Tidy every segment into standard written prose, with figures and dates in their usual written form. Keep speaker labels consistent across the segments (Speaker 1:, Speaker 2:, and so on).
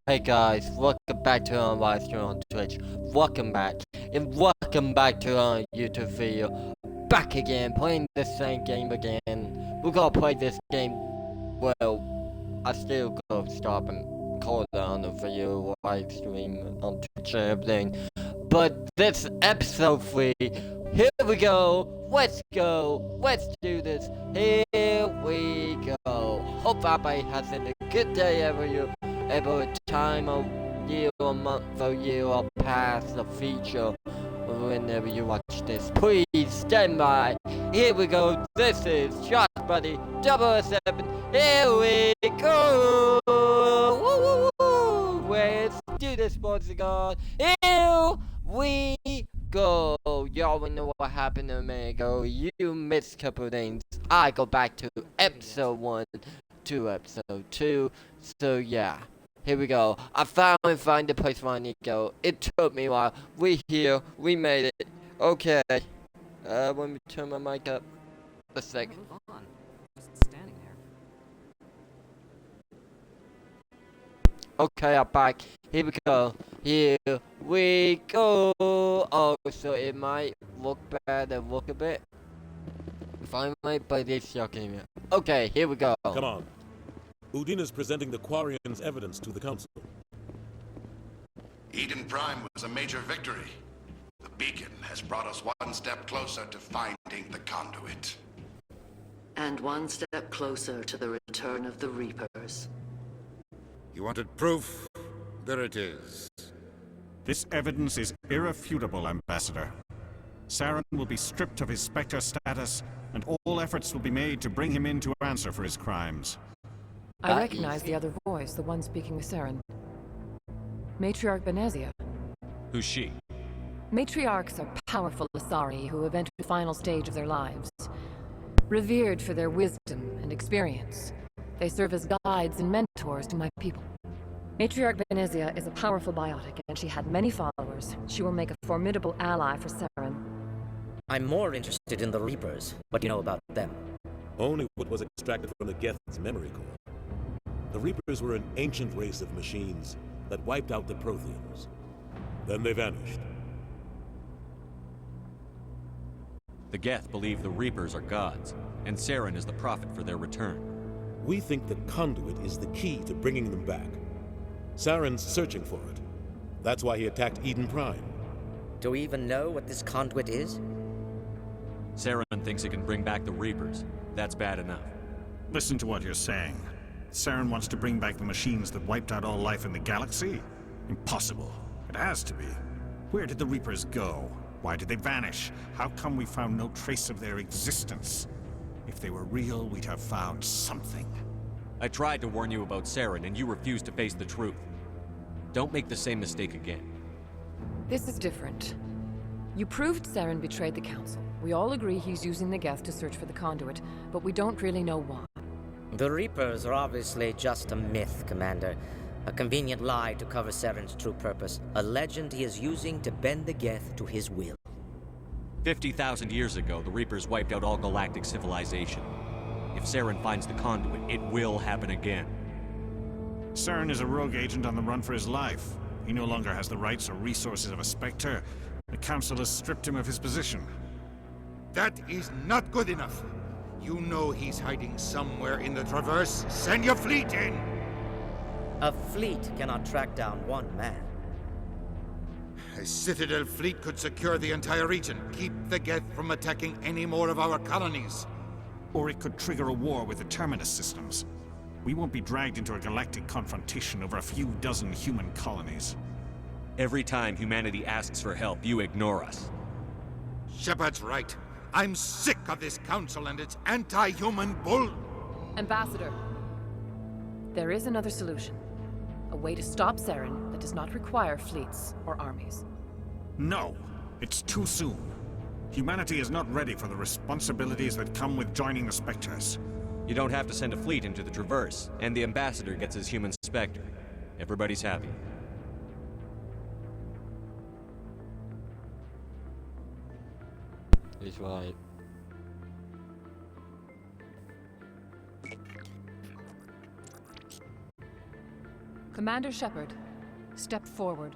Speaker 1: Hey guys, welcome back to our live stream on Twitch. Welcome back. And welcome back to our YouTube video. Back again, playing the same game again. We're gonna play this game. Well, I still go stop and call it on the video live stream on Twitch and everything. But this episode 3, here we go. Let's go. Let's do this. Here we go. Hope everybody has a good day every time of year or month or year or past the future. Whenever you watch this, please stand by. Here we go. This is Shot Buddy 007. Here we go. Woo, woo, woo. Let's do this, boys and girls. Here we go. Y'all know what happened a minute ago. You missed a couple things. I go back to episode 1 to episode 2. So yeah. Here we go. I finally find the place where I need to go. It took me a while. We here. We made it. Okay. Let me turn my mic up. A second.
Speaker 2: Move on. Just standing there.
Speaker 1: Okay, I'm back. Here we go. Here we go. Oh, so it might look bad and look a bit. Finally, but it's shocking me. Okay, here we go.
Speaker 3: Come on. Udin is presenting the Quarians' evidence to the Council.
Speaker 4: Eden Prime was a major victory. The beacon has brought us one step closer to finding the conduit.
Speaker 5: And one step closer to the return of the Reapers.
Speaker 6: You wanted proof? There it is.
Speaker 7: This evidence is irrefutable, Ambassador. Saren will be stripped of his Spectre status, and all efforts will be made to bring him in to answer for his crimes.
Speaker 8: I recognize the other voice, the one speaking with Saren. Matriarch Benezia.
Speaker 9: Who's she?
Speaker 8: Matriarchs are powerful Asari who have entered the final stage of their lives. Revered for their wisdom and experience, they serve as guides and mentors to my people. Matriarch Benezia is a powerful biotic, and she had many followers. She will make a formidable ally for Saren.
Speaker 2: I'm more interested in the Reapers. What do you know about them?
Speaker 3: Only what was extracted from the Geth's memory core. The Reapers were an ancient race of machines that wiped out the Protheans. Then they vanished.
Speaker 9: The Geth believe the Reapers are gods, and Saren is the prophet for their return.
Speaker 3: We think the conduit is the key to bringing them back. Saren's searching for it. That's why he attacked Eden Prime.
Speaker 2: Do we even know what this conduit is?
Speaker 9: Saren thinks it can bring back the Reapers. That's bad enough.
Speaker 7: Listen to what you're saying. Saren wants to bring back the machines that wiped out all life in the galaxy? Impossible. It has to be. Where did the Reapers go? Why did they vanish? How come we found no trace of their existence? If they were real, we'd have found something.
Speaker 9: I tried to warn you about Saren, and you refused to face the truth. Don't make the same mistake again.
Speaker 8: This is different. You proved Saren betrayed the Council. We all agree he's using the Geth to search for the conduit, but we don't really know why.
Speaker 2: The Reapers are obviously just a myth, Commander. A convenient lie to cover Saren's true purpose. A legend he is using to bend the Geth to his will.
Speaker 9: 50,000 years ago, the Reapers wiped out all galactic civilization. If Saren finds the conduit, it will happen again.
Speaker 7: Saren is a rogue agent on the run for his life. He no longer has the rights or resources of a Spectre. The Council has stripped him of his position.
Speaker 6: That is not good enough. You know he's hiding somewhere in the Traverse. Send your fleet in!
Speaker 2: A fleet cannot track down one man.
Speaker 6: A Citadel fleet could secure the entire region, keep the Geth from attacking any more of our colonies.
Speaker 7: Or it could trigger a war with the Terminus systems. We won't be dragged into a galactic confrontation over a few dozen human colonies.
Speaker 9: Every time humanity asks for help, you ignore us.
Speaker 6: Shepard's right. I'm sick of this council and its anti-human bull.
Speaker 8: Ambassador, there is another solution. A way to stop Saren that does not require fleets or armies.
Speaker 7: No, it's too soon. Humanity is not ready for the responsibilities that come with joining the Spectres.
Speaker 9: You don't have to send a fleet into the Traverse, and the Ambassador gets his human Spectre. Everybody's happy.
Speaker 1: He's right.
Speaker 8: Commander Shepard, step forward.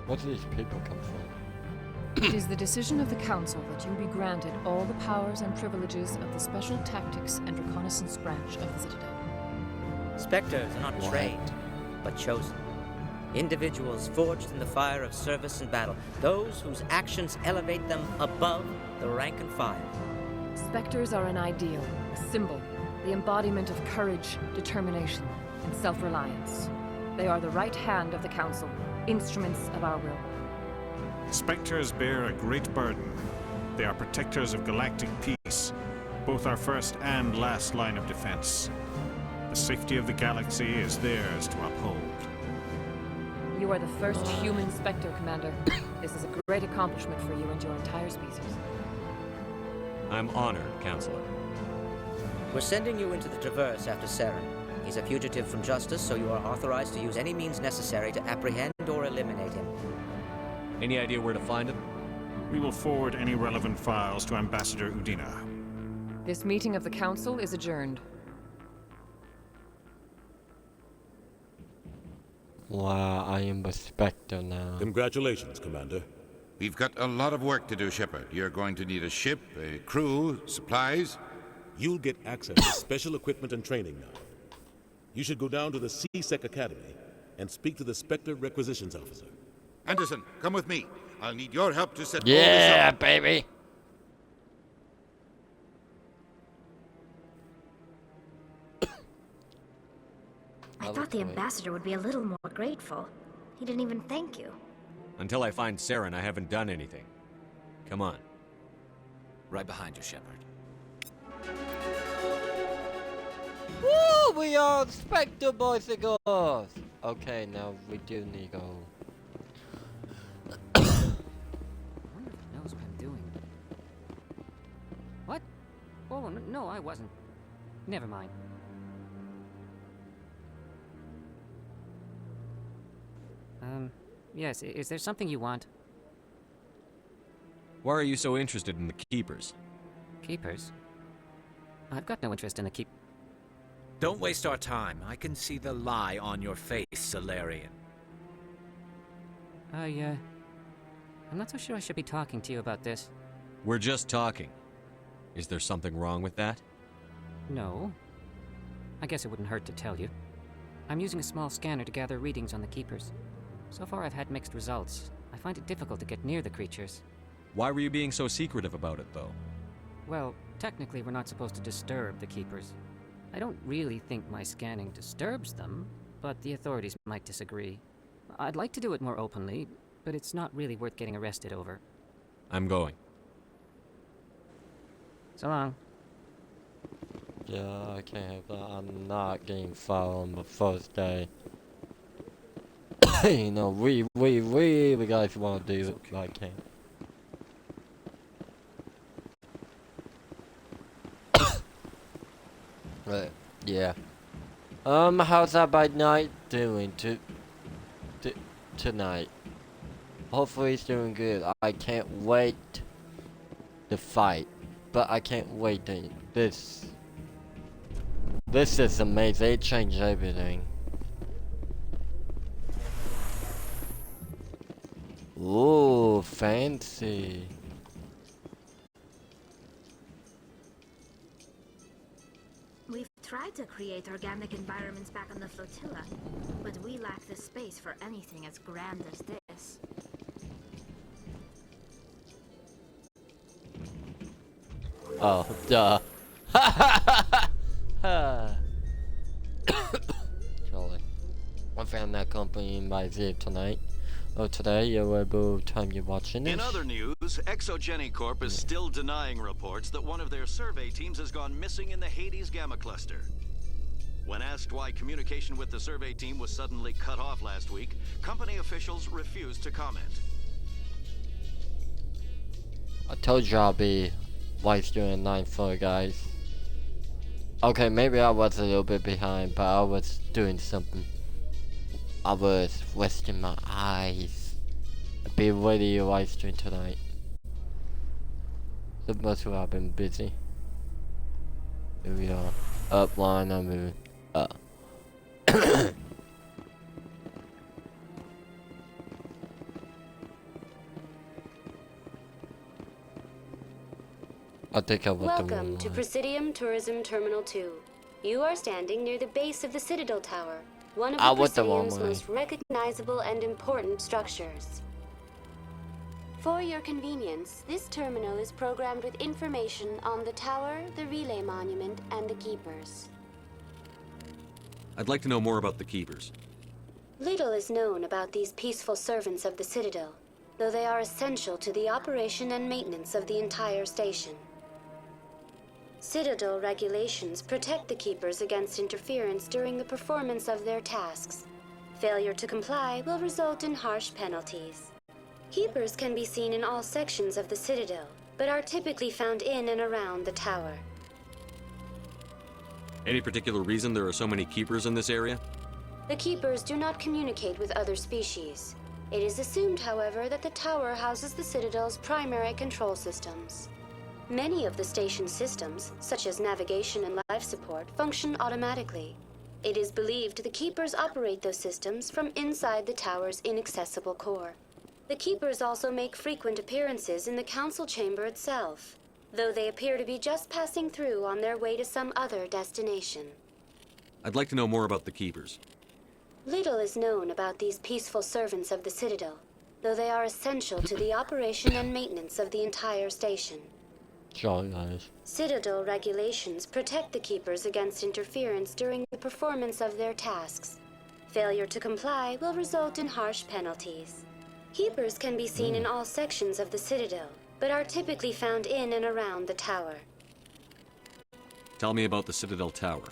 Speaker 1: Where do these people come from?
Speaker 8: It is the decision of the Council that you be granted all the powers and privileges of the Special Tactics and Reconnaissance branch of the Citadel.
Speaker 2: Spectres are not
Speaker 1: What?
Speaker 2: trained, but chosen. Individuals forged in the fire of service and battle. Those whose actions elevate them above the rank and file.
Speaker 8: Spectres are an ideal, a symbol, the embodiment of courage, determination, and self-reliance. They are the right hand of the Council, instruments of our will.
Speaker 7: Spectres bear a great burden. They are protectors of galactic peace, both our first and last line of defense. The safety of the galaxy is theirs to uphold.
Speaker 8: You are the first human Spectre, Commander. This is a great accomplishment for you and your entire species.
Speaker 9: I'm honored, Counselor.
Speaker 2: We're sending you into the Traverse after Saren. He's a fugitive from justice, so you are authorized to use any means necessary to apprehend or eliminate him.
Speaker 9: Any idea where to find him?
Speaker 7: We will forward any relevant files to Ambassador Udina.
Speaker 8: This meeting of the Council is adjourned.
Speaker 1: Wow, I am a Spectre now.
Speaker 3: Congratulations, Commander.
Speaker 6: We've got a lot of work to do, Shepard. You're going to need a ship, a crew, supplies.
Speaker 3: You'll get access to special equipment and training now. You should go down to the C-Sec Academy and speak to the Spectre Requisitions Officer.
Speaker 6: Anderson, come with me. I'll need your help to set all
Speaker 1: Yeah,
Speaker 6: this up.
Speaker 1: baby!
Speaker 10: I thought the ambassador would be a little more grateful. He didn't even thank you.
Speaker 9: Until I find Saren, I haven't done anything. Come on.
Speaker 11: Right behind you, Shepard.
Speaker 1: Woo! We are Spectre boys and girls! Okay, now we do need to go.
Speaker 11: I wonder if he knows what I'm doing. What? Oh, no, I wasn't. Never mind. Yes, is there something you want?
Speaker 9: Why are you so interested in the Keepers?
Speaker 11: Keepers? I've got no interest in the Keep...
Speaker 12: Don't waste our time. I can see the lie on your face, Salarian.
Speaker 11: I'm not so sure I should be talking to you about this.
Speaker 9: We're just talking. Is there something wrong with that?
Speaker 11: No. I guess it wouldn't hurt to tell you. I'm using a small scanner to gather readings on the Keepers. So far I've had mixed results. I find it difficult to get near the creatures.
Speaker 9: Why were you being so secretive about it, though?
Speaker 11: Well, technically we're not supposed to disturb the Keepers. I don't really think my scanning disturbs them, but the authorities might disagree. I'd like to do it more openly, but it's not really worth getting arrested over.
Speaker 9: I'm going.
Speaker 11: So long.
Speaker 1: Yeah, I can't have that. I'm not getting fired on the first day. You know, we guys want to do it like him. Right, yeah. How's that by night doing tonight? Hopefully it's doing good. I can't wait to fight, but I can't wait to this is amazing. It changed everything. Ooh, fancy.
Speaker 10: We've tried to create organic environments back on the flotilla, but we lack the space for anything as grand as this.
Speaker 1: Oh, duh. Surely. I found that company in my zip tonight. Oh, today, whatever time you're watching this.
Speaker 13: In other news, Exogeny Corp is still denying reports that one of their survey teams has gone missing in the Hades Gamma Cluster. When asked why communication with the survey team was suddenly cut off last week, company officials refused to comment.
Speaker 1: I told you I'll be live streaming at 9:30, guys. Okay, maybe I was a little bit behind, but I was doing something. I was resting my eyes. I'll be ready to live stream tonight. So much where I've been busy. Here we are. Up, line, I'm moving. Up. I think I want
Speaker 14: Welcome to Presidium Tourism Terminal 2. You are standing near the base of the Citadel Tower, one of the Presidium's most recognizable and important structures. For your convenience, this terminal is programmed with information on the tower, the relay monument, and the Keepers.
Speaker 9: I'd like to know more about the Keepers.
Speaker 14: Little is known about these peaceful servants of the Citadel, though they are essential to the operation and maintenance of the entire station. Citadel regulations protect the Keepers against interference during the performance of their tasks. Failure to comply will result in harsh penalties. Keepers can be seen in all sections of the Citadel, but are typically found in and around the tower.
Speaker 9: Any particular reason there are so many Keepers in this area?
Speaker 14: The Keepers do not communicate with other species. It is assumed, however, that the tower houses the Citadel's primary control systems. Many of the station's systems, such as navigation and life support, function automatically. It is believed the Keepers operate those systems from inside the tower's inaccessible core. The Keepers also make frequent appearances in the council chamber itself, though they appear to be just passing through on their way to some other destination.
Speaker 9: I'd like to know more about the Keepers.
Speaker 14: Little is known about these peaceful servants of the Citadel, though they are essential to the operation and maintenance of the entire station.
Speaker 1: Sorry, guys.
Speaker 14: Citadel regulations protect the Keepers against interference during the performance of their tasks. Failure to comply will result in harsh penalties. Keepers can be seen in all sections of the Citadel, but are typically found in and around the tower.
Speaker 9: Tell me about the Citadel Tower.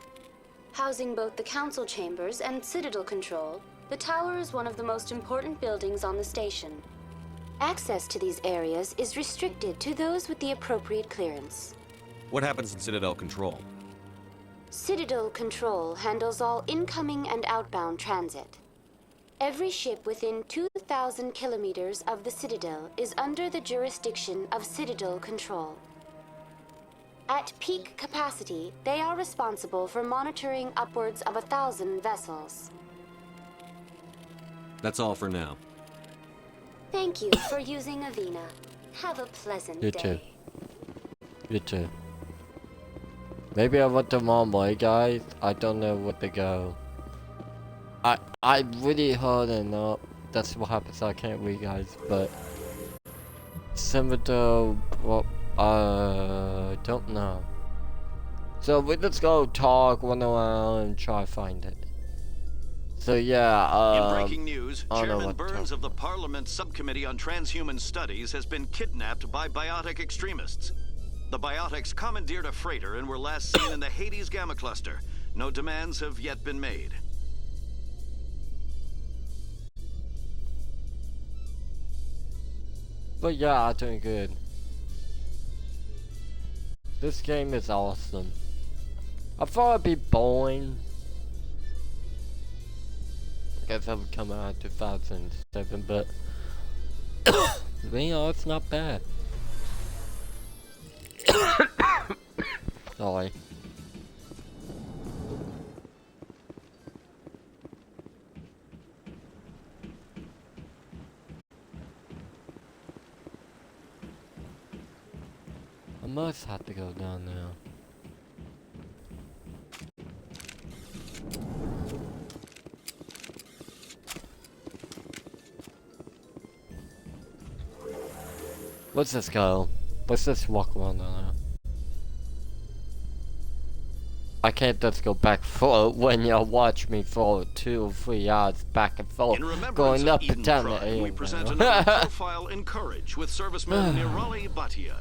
Speaker 14: Housing both the council chambers and Citadel control, the tower is one of the most important buildings on the station. Access to these areas is restricted to those with the appropriate clearance.
Speaker 9: What happens in Citadel Control?
Speaker 14: Citadel Control handles all incoming and outbound transit. Every ship within 2,000 kilometers of the Citadel is under the jurisdiction of Citadel Control. At peak capacity, they are responsible for monitoring upwards of 1,000 vessels.
Speaker 9: That's all for now.
Speaker 14: Thank you for using Avina. Have a pleasant
Speaker 1: You
Speaker 14: day.
Speaker 1: too. You too. Maybe I went the wrong way, guys. I don't know where to go. I really heard enough. That's what happens. I can't read, guys. But Citadel, well, don't know. So we just go talk, run around, and try to find it. So yeah,
Speaker 13: in breaking news, Chairman Burns of the Parliament Subcommittee on Transhuman Studies has been kidnapped by biotic extremists. The biotics commandeered a freighter and were last seen in the Hades Gamma Cluster. No demands have yet been made.
Speaker 1: But yeah, I'm doing good. This game is awesome. I thought it'd be boring. I guess that would come out in 2007, but you know, it's not bad. Sorry. I must have to go down now. Let's just go. Let's just walk around now. I can't just go back forward when you watch me for 2 or 3 hours back and forth, going up and down the air.
Speaker 13: We present another profile in Courage with serviceman Nirali Bhatia.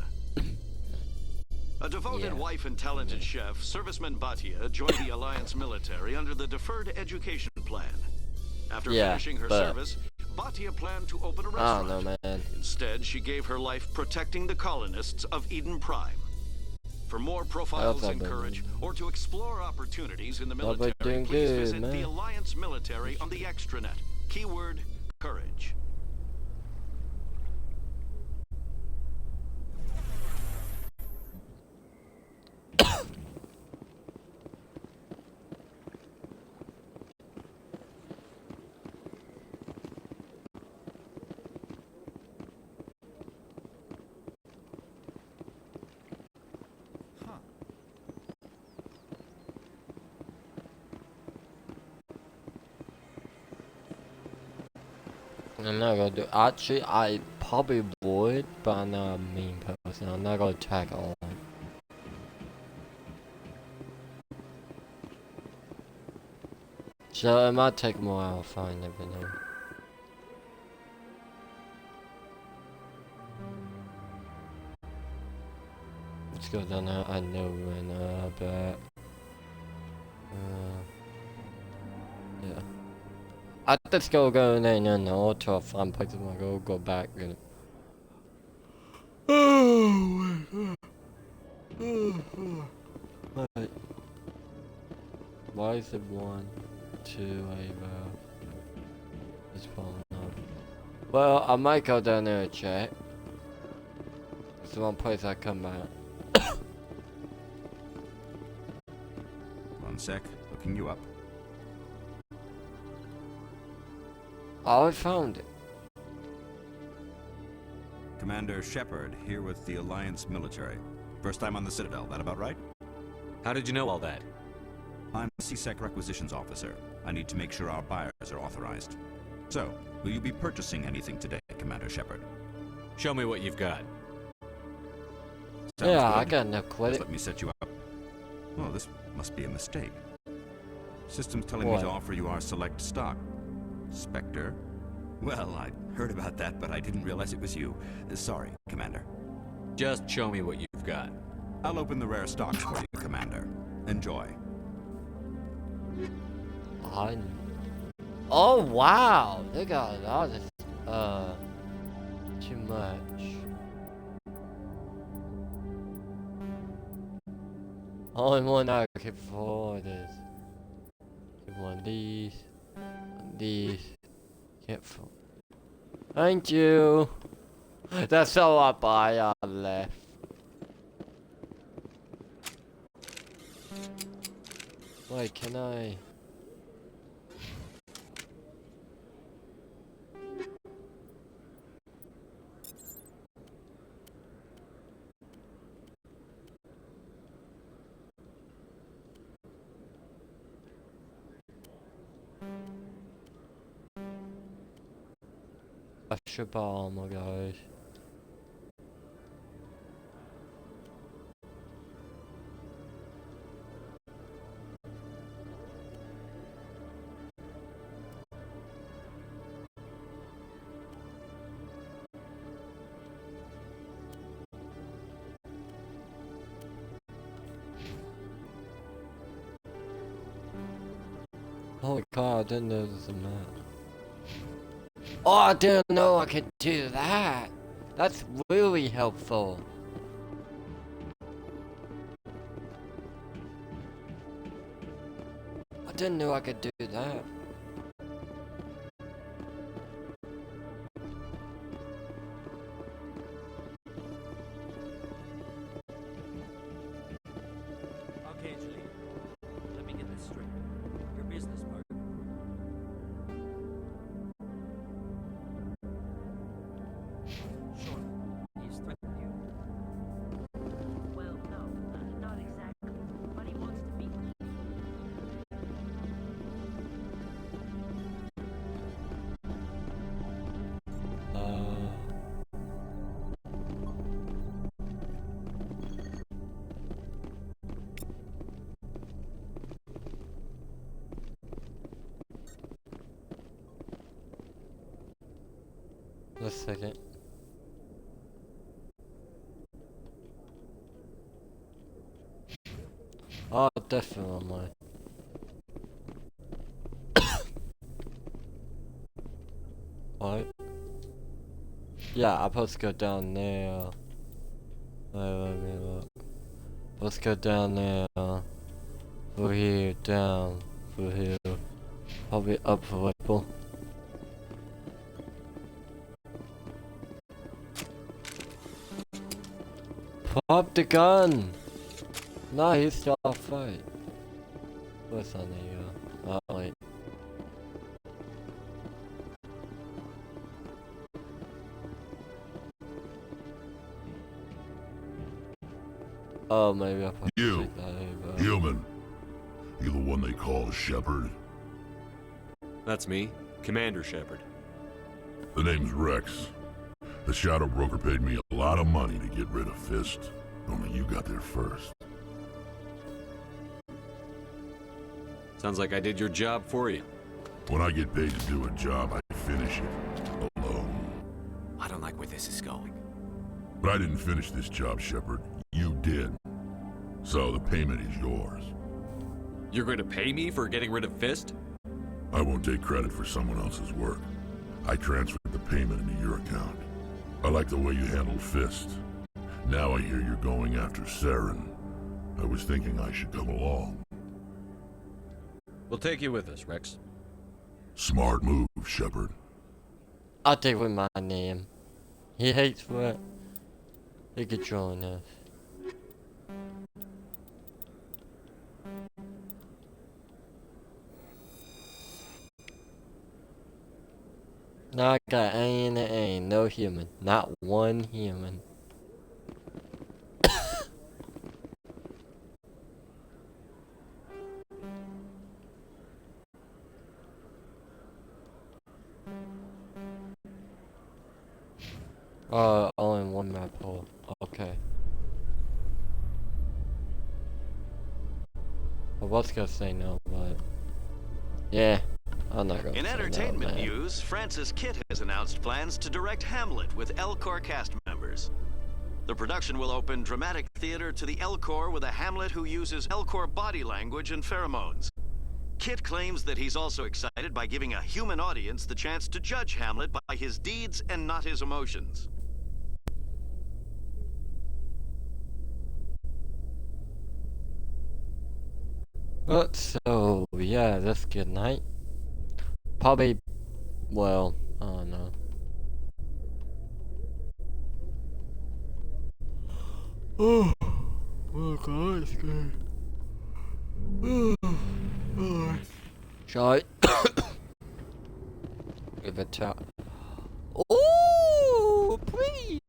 Speaker 13: A devoted wife and talented chef, serviceman Bhatia joined the Alliance military under the Deferred Education Plan. After finishing her service, Bhatia planned to open a restaurant.
Speaker 1: I don't know, man.
Speaker 13: Instead, she gave her life protecting the colonists of Eden Prime. For more profiles in courage, or to explore opportunities in the military,
Speaker 1: doing
Speaker 13: please
Speaker 1: good,
Speaker 13: visit
Speaker 1: man.
Speaker 13: the Alliance Military on the extranet. Keyword, courage.
Speaker 1: I'm not gonna do. Actually, I probably would, but I'm not a mean person. I'm not gonna attack all. So it might take more. I'll find everything. Let's go down there. I know when but yeah. I just go in and out to a fun place. I'm gonna go back and. Right. Why is it 1, 2, it's falling off. Well, I might go down there and check. It's the one place I come back.
Speaker 7: One sec, looking you up.
Speaker 1: Oh, I found it.
Speaker 7: Commander Shepard, here with the Alliance military. First time on the Citadel, that about right?
Speaker 9: How did you know all that?
Speaker 7: I'm CSEC Requisitions Officer. I need to make sure our buyers are authorized. So, will you be purchasing anything today, Commander Shepard?
Speaker 9: Show me what you've got.
Speaker 7: Sounds
Speaker 1: Yeah,
Speaker 7: good.
Speaker 1: I got enough credit.
Speaker 7: Just let me set you up. Oh, this must be a mistake. System's telling
Speaker 1: What?
Speaker 7: me to offer you our select stock. Spectre? Well, I heard about that, but I didn't realize it was you. Sorry, Commander.
Speaker 9: Just show me what you've got.
Speaker 7: I'll open the rare stocks for you, Commander. Enjoy.
Speaker 1: Oh wow, they got a lot of too much. Only one I can afford is one of these, can't afford. Thank you. That's all I buy left. Wait, can I? I should buy armor, guys. Holy cow, I didn't know this was a map. Oh, I didn't know I could do that. That's really helpful. I didn't know I could do that.
Speaker 15: Okay, Julie. Let me get this straight. Your business partner. Sure. He's threatened you. Well, no, not exactly. But he wants to meet me.
Speaker 1: Just a second. Oh, definitely. What? Yeah, I'm supposed to go down there. Let me look. Let's go down there. Through here, down, through here. Probably up for rifle. Pop the gun! No, he's still off fight. What's on the oh wait. Oh, maybe I put
Speaker 16: You, human. You the one they call Shepard?
Speaker 9: That's me, Commander Shepard.
Speaker 16: The name's Rex. The Shadow Broker paid me a lot of money to get rid of Fist. Only you got there first.
Speaker 9: Sounds like I did your job for you.
Speaker 16: When I get paid to do a job, I finish it. Alone.
Speaker 12: I don't like where this is going.
Speaker 16: But I didn't finish this job, Shepard. You did. So the payment is yours.
Speaker 9: You're going to pay me for getting rid of Fist?
Speaker 16: I won't take credit for someone else's work. I transferred the payment into your account. I like the way you handled Fist. Now I hear you're going after Saren. I was thinking I should come along.
Speaker 9: We'll take you with us, Rex.
Speaker 16: Smart move, Shepard.
Speaker 1: I'll take with my name. He hates what? He could join us. Now I got A and A, no human. Not one human. Only one map hole. Okay. I was gonna say no, but yeah, I'm not gonna.
Speaker 13: In
Speaker 1: say
Speaker 13: entertainment
Speaker 1: no, man.
Speaker 13: news, Francis Kitt has announced plans to direct Hamlet with Elcor cast members. The production will open dramatic theater to the Elcor with a Hamlet who uses Elcor body language and pheromones. Kitt claims that he's also excited by giving a human audience the chance to judge Hamlet by his deeds and not his emotions.
Speaker 1: So yeah, that's good night. Probably, well, I don't know. Oh god, it's good. Shall I give it a oh, please.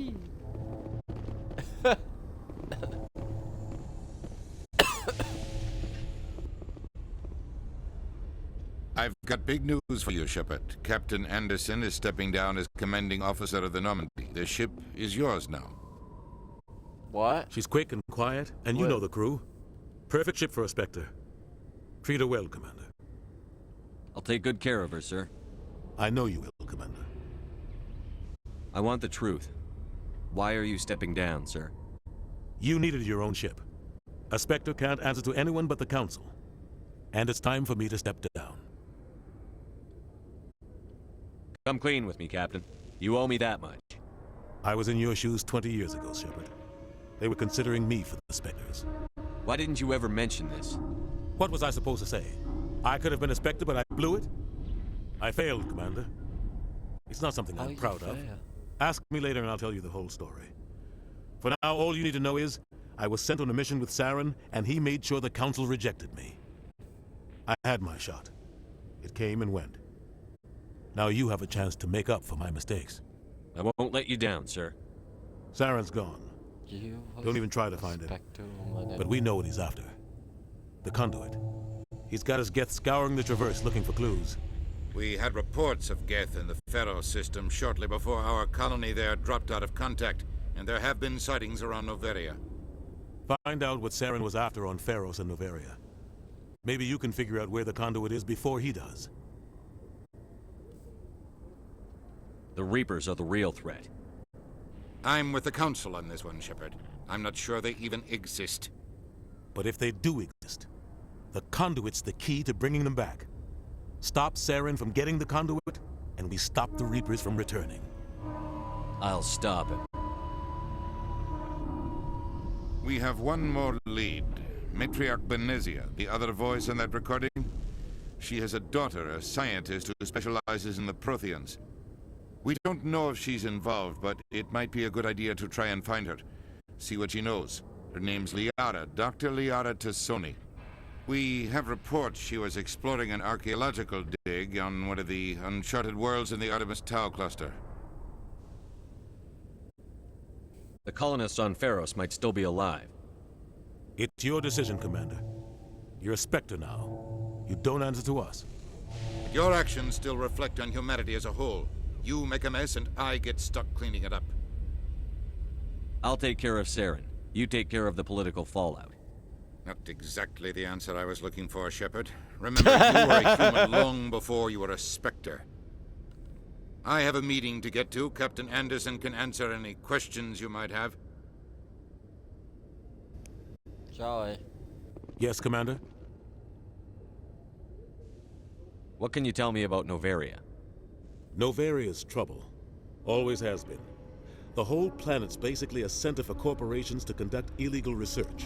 Speaker 6: I've got big news for you, Shepard. Captain Anderson is stepping down as commanding officer of the Normandy. The ship is yours now.
Speaker 1: What?
Speaker 3: She's quick and quiet, and you know the crew. Perfect ship for a Spectre. Treat her well, Commander.
Speaker 9: I'll take good care of her, sir.
Speaker 3: I know you will, Commander.
Speaker 9: I want the truth. Why are you stepping down, sir?
Speaker 3: You needed your own ship. A Spectre can't answer to anyone but the Council. And it's time for me to step down.
Speaker 9: Come clean with me, Captain. You owe me that much.
Speaker 3: I was in your shoes 20 years ago, Shepard. They were considering me for the Spectres.
Speaker 9: Why didn't you ever mention this?
Speaker 3: What was I supposed to say? I could have been a Spectre, but I blew it? I failed, Commander. It's not something I'm proud of. Ask me later and I'll tell you the whole story. For now, all you need to know is, I was sent on a mission with Saren, and he made sure the Council rejected me. I had my shot. It came and went. Now you have a chance to make up for my mistakes.
Speaker 9: I won't let you down, sir.
Speaker 3: Saren's gone. Don't even try to find him. But we know what he's after. The Conduit. He's got his Geth scouring the Traverse looking for clues.
Speaker 6: We had reports of Geth in the Pharaoh system shortly before our colony there dropped out of contact, and there have been sightings around Noveria.
Speaker 3: Find out what Saren was after on Pharos and Noveria. Maybe you can figure out where the Conduit is before he does.
Speaker 9: The Reapers are the real threat.
Speaker 6: I'm with the Council on this one, Shepard. I'm not sure they even exist.
Speaker 3: But if they do exist, the Conduit's the key to bringing them back. Stop Saren from getting the Conduit, and we stop the Reapers from returning.
Speaker 9: I'll stop him.
Speaker 6: We have one more lead. Matriarch Benezia, the other voice in that recording. She has a daughter, a scientist who specializes in the Protheans. We don't know if she's involved, but it might be a good idea to try and find her. See what she knows. Her name's Liara, Dr. Liara Tassoni. We have reports she was exploring an archaeological dig on one of the uncharted worlds in the Artemis Tau cluster.
Speaker 9: The colonists on Pharos might still be alive.
Speaker 3: It's your decision, Commander. You're a Spectre now. You don't answer to us.
Speaker 6: Your actions still reflect on humanity as a whole. You make a mess and I get stuck cleaning it up.
Speaker 9: I'll take care of Saren. You take care of the political fallout.
Speaker 6: Not exactly the answer I was looking for, Shepard. Remember, you were a human long before you were a Spectre. I have a meeting to get to. Captain Anderson can answer any questions you might have.
Speaker 1: Charlie.
Speaker 3: Yes, Commander?
Speaker 9: What can you tell me about Noveria?
Speaker 3: Novaria's trouble. Always has been. The whole planet's basically a center for corporations to conduct illegal research.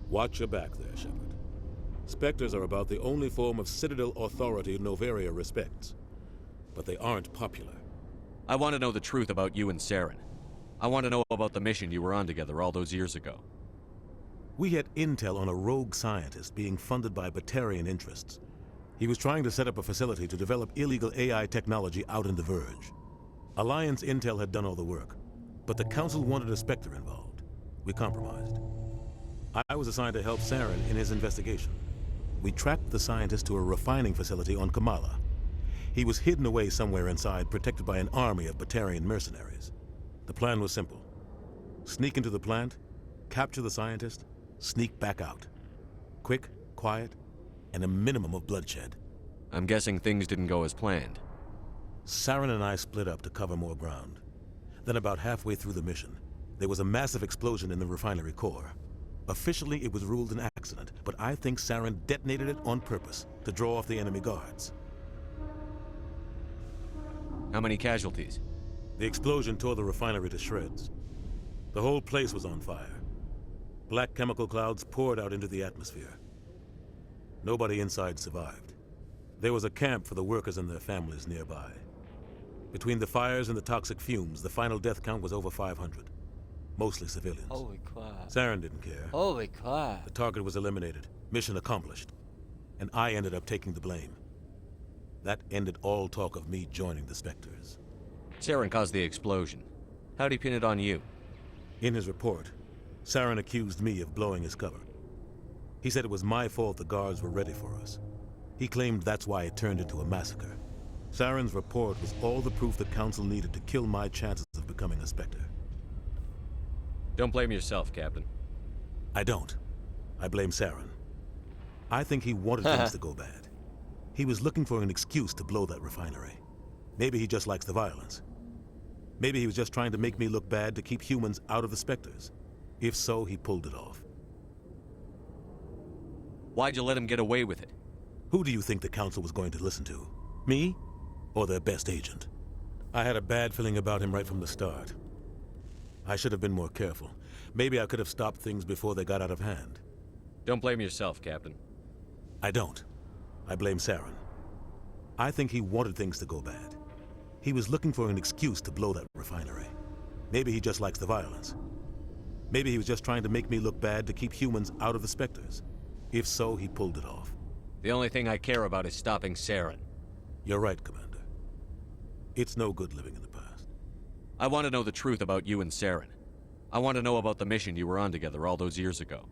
Speaker 3: Watch your back there, Shepard. Spectres are about the only form of Citadel authority Noveria respects. But they aren't popular.
Speaker 9: I want to know the truth about you and Saren. I want to know about the mission you were on together all those years ago.
Speaker 3: We had intel on a rogue scientist being funded by Batarian interests. He was trying to set up a facility to develop illegal AI technology out in the Verge. Alliance intel had done all the work, but the Council wanted a Spectre involved. We compromised. I was assigned to help Saren in his investigation. We tracked the scientist to a refining facility on Kamala. He was hidden away somewhere inside, protected by an army of Batarian mercenaries. The plan was simple. Sneak into the plant, capture the scientist, sneak back out. Quick, quiet, and a minimum of bloodshed.
Speaker 9: I'm guessing things didn't go as planned.
Speaker 3: Saren and I split up to cover more ground. Then about halfway through the mission, there was a massive explosion in the refinery core. Officially, it was ruled an accident, but I think Saren detonated it on purpose to draw off the enemy guards.
Speaker 9: How many casualties?
Speaker 3: The explosion tore the refinery to shreds. The whole place was on fire. Black chemical clouds poured out into the atmosphere. Nobody inside survived. There was a camp for the workers and their families nearby. Between the fires and the toxic fumes, the final death count was over 500. Mostly civilians.
Speaker 1: Holy crap.
Speaker 3: Saren didn't care.
Speaker 1: Holy crap.
Speaker 3: The target was eliminated. Mission accomplished. And I ended up taking the blame. That ended all talk of me joining the Spectres.
Speaker 9: Saren caused the explosion. How'd he pin it on you?
Speaker 3: In his report, Saren accused me of blowing his cover. He said it was my fault the guards were ready for us. He claimed that's why it turned into a massacre. Saren's report was all the proof the Council needed to kill my chances of becoming a Spectre.
Speaker 9: Don't blame yourself, Captain.
Speaker 3: I don't. I blame Saren. I think he wanted things to go bad. He was looking for an excuse to blow that refinery. Maybe he just likes the violence. Maybe he was just trying to make me look bad to keep humans out of the Spectres. If so, he pulled it off.
Speaker 9: Why'd you let him get away with it?
Speaker 3: Who do you think the Council was going to listen to? Me? Or their best agent? I had a bad feeling about him right from the start. I should have been more careful. Maybe I could have stopped things before they got out of hand.
Speaker 9: Don't blame yourself, Captain.
Speaker 3: I don't. I blame Saren. I think he wanted things to go bad. He was looking for an excuse to blow that refinery. Maybe he just likes the violence. Maybe he was just trying to make me look bad to keep humans out of the Spectres. If so, he pulled it off.
Speaker 9: The only thing I care about is stopping Saren.
Speaker 3: You're right, Commander. It's no good living in the past.
Speaker 9: I want to know the truth about you and Saren. I want to know about the mission you were on together all those years ago.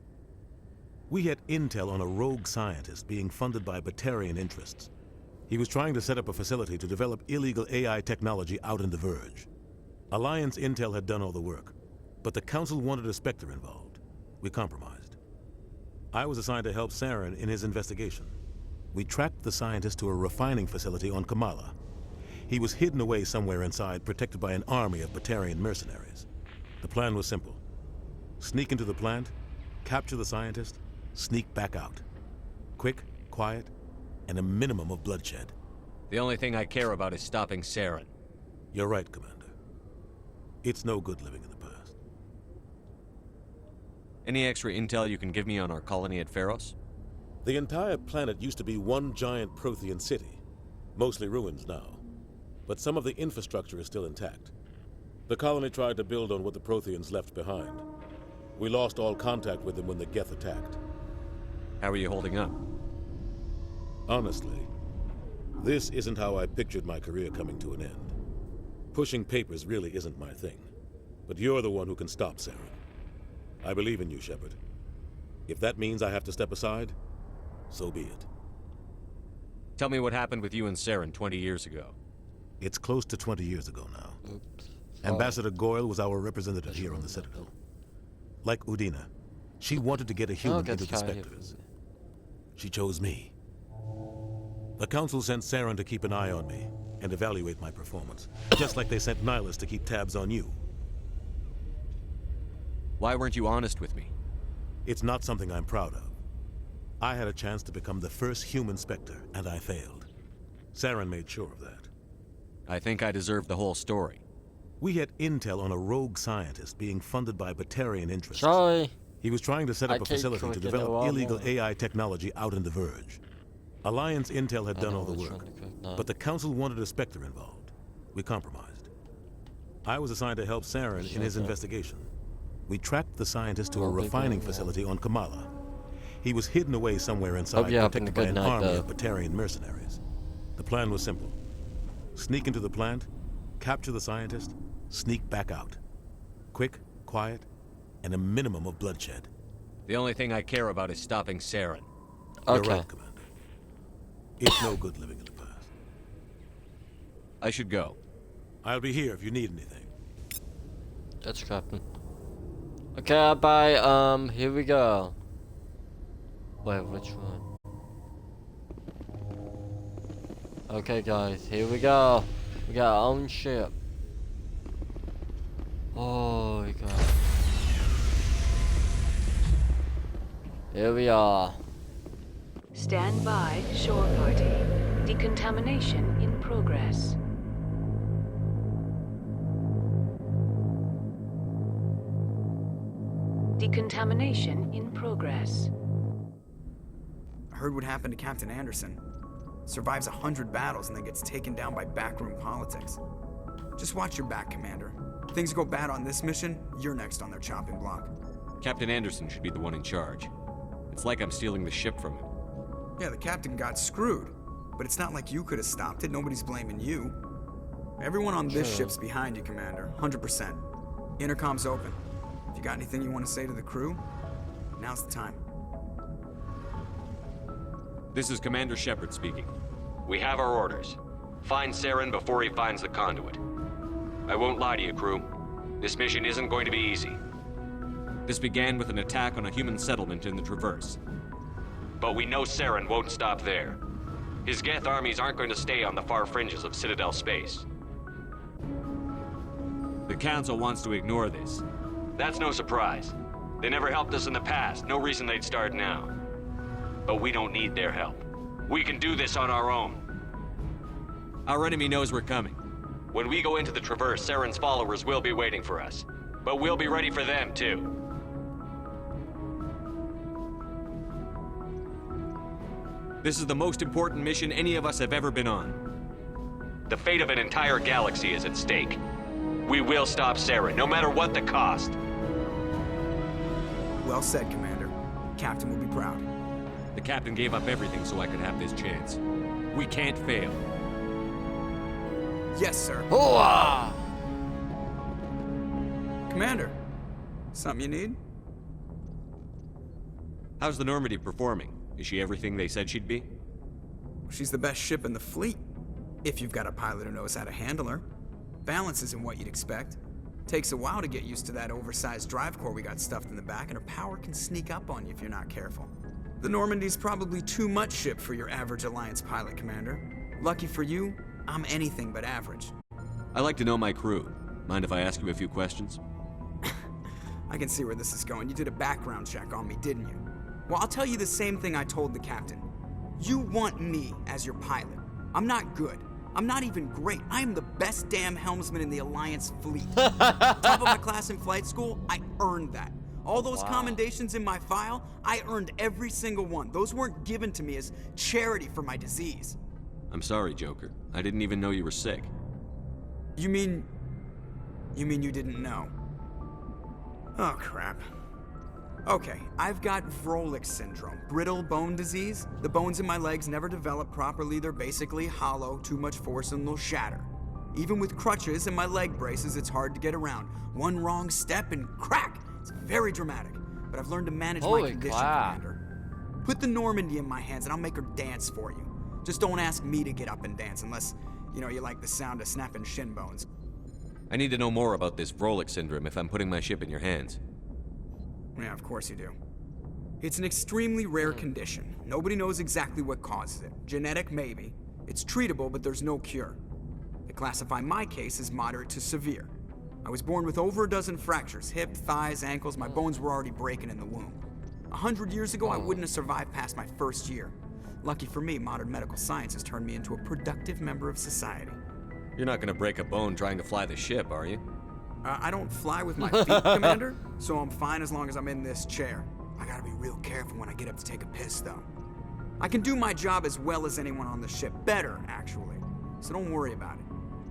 Speaker 3: We had intel on a rogue scientist being funded by Batarian interests. He was trying to set up a facility to develop illegal AI technology out in the Verge. Alliance intel had done all the work, but the Council wanted a Spectre involved. We compromised. I was assigned to help Saren in his investigation. We tracked the scientist to a refining facility on Kamala. He was hidden away somewhere inside, protected by an army of Batarian mercenaries. The plan was simple. Sneak into the plant, capture the scientist, sneak back out. Quick, quiet, and a minimum of bloodshed.
Speaker 9: The only thing I care about is stopping Saren.
Speaker 3: You're right, Commander. It's no good living in the past.
Speaker 9: Any extra intel you can give me on our colony at Pharos?
Speaker 17: The entire planet used to be one giant Prothean city. Mostly ruins now. But some of the infrastructure is still intact. The colony tried to build on what the Protheans left behind. We lost all contact with them when the Geth attacked.
Speaker 9: How are you holding up?
Speaker 17: Honestly, this isn't how I pictured my career coming to an end. Pushing papers really isn't my thing. But you're the one who can stop Saren. I believe in you, Shepard. If that means I have to step aside, so be it.
Speaker 9: Tell me what happened with you and Saren 20 years ago.
Speaker 17: It's close to 20 years ago now.
Speaker 1: Oops.
Speaker 17: Ambassador Goyle was our representative here on the Citadel. Like Udina, she wanted to get a human into the Spectres. She chose me. The Council sent Saren to keep an eye on me and evaluate my performance, just like they sent Nihilus to keep tabs on you.
Speaker 9: Why weren't you honest with me?
Speaker 17: It's not something I'm proud of. I had a chance to become the first human Spectre, and I failed. Saren made sure of that.
Speaker 9: I think I deserve the whole story.
Speaker 17: We had intel on a rogue scientist being funded by Batarian interests.
Speaker 1: Sorry.
Speaker 17: He was trying to set up a facility to develop illegal AI technology out in the Verge. Alliance intel had done all the work, but the Council wanted a Spectre involved. We compromised. I was assigned to help Saren in his investigation. We tracked the scientist to a refining facility on Kamala. He was hidden away somewhere inside, protected by an army of Batarian mercenaries. The plan was simple. Sneak into the plant, capture the scientist, sneak back out. Quick, quiet, and a minimum of bloodshed.
Speaker 9: The only thing I care about is stopping Saren.
Speaker 17: You're right, Commander. It's no good living in the past.
Speaker 9: I should go.
Speaker 17: I'll be here if you need anything.
Speaker 1: That's Captain. Okay, bye. Here we go. Wait, which one? Okay, guys, here we go. We got our own ship. Oh my god. Here we are.
Speaker 18: Stand by, shore party. Decontamination in progress. Decontamination in progress.
Speaker 19: I heard what happened to Captain Anderson. Survives 100 battles and then gets taken down by backroom politics. Just watch your back, Commander. If things go bad on this mission, you're next on their chopping block.
Speaker 9: Captain Anderson should be the one in charge. It's like I'm stealing the ship from him.
Speaker 19: Yeah, the captain got screwed. But it's not like you could have stopped it. Nobody's blaming you. Everyone on this ship's behind you, Commander. 100%. Intercom's open. If you got anything you want to say to the crew, now's the time.
Speaker 9: This is Commander Shepard speaking. We have our orders. Find Saren before he finds the conduit. I won't lie to you, crew. This mission isn't going to be easy. This began with an attack on a human settlement in the Traverse. But we know Saren won't stop there. His Geth armies aren't going to stay on the far fringes of Citadel space. The Council wants to ignore this. That's no surprise. They never helped us in the past, no reason they'd start now. But we don't need their help. We can do this on our own. Our enemy knows we're coming. When we go into the Traverse, Saren's followers will be waiting for us. But we'll be ready for them, too. This is the most important mission any of us have ever been on. The fate of an entire galaxy is at stake. We will stop Saren, no matter what the cost.
Speaker 19: Well said, Commander. Captain will be proud.
Speaker 9: The captain gave up everything so I could have this chance. We can't fail.
Speaker 19: Yes, sir.
Speaker 1: Hooah!
Speaker 19: Commander, something you need?
Speaker 9: How's the Normandy performing? Is she everything they said she'd be?
Speaker 19: She's the best ship in the fleet. If you've got a pilot who knows how to handle her. Balance isn't what you'd expect. Takes a while to get used to that oversized drive core we got stuffed in the back, and her power can sneak up on you if you're not careful. The Normandy's probably too much ship for your average Alliance pilot, Commander. Lucky for you, I'm anything but average.
Speaker 9: I like to know my crew. Mind if I ask you a few questions?
Speaker 19: I can see where this is going. You did a background check on me, didn't you? Well, I'll tell you the same thing I told the captain. You want me as your pilot. I'm not good. I'm not even great. I am the best damn helmsman in the Alliance fleet. Top of my class in flight school, I earned that. All those
Speaker 1: Wow.
Speaker 19: commendations in my file, I earned every single one. Those weren't given to me as charity for my disease.
Speaker 9: I'm sorry, Joker. I didn't even know you were sick.
Speaker 19: You mean you didn't know? Oh, crap. Okay, I've got Vrolik syndrome, brittle bone disease. The bones in my legs never develop properly. They're basically hollow, too much force and they'll shatter. Even with crutches and my leg braces, it's hard to get around. One wrong step and crack! It's very dramatic, but I've learned to manage my
Speaker 1: Holy
Speaker 19: condition,
Speaker 1: crap.
Speaker 19: Commander. Put the Normandy in my hands and I'll make her dance for you. Just don't ask me to get up and dance unless, you like the sound of snapping shin bones.
Speaker 9: I need to know more about this Vrolik syndrome if I'm putting my ship in your hands.
Speaker 19: Yeah, of course you do. It's an extremely rare condition. Nobody knows exactly what causes it. Genetic, maybe. It's treatable, but there's no cure. They classify my case as moderate to severe. I was born with over a dozen fractures, hip, thighs, ankles. My bones were already breaking in the womb. 100 years ago, I wouldn't have survived past my first year. Lucky for me, modern medical science has turned me into a productive member of society.
Speaker 9: You're not gonna break a bone trying to fly the ship, are you?
Speaker 19: I don't fly with my feet, Commander, so I'm fine as long as I'm in this chair. I gotta be real careful when I get up to take a piss, though. I can do my job as well as anyone on the ship. Better, actually. So don't worry about it.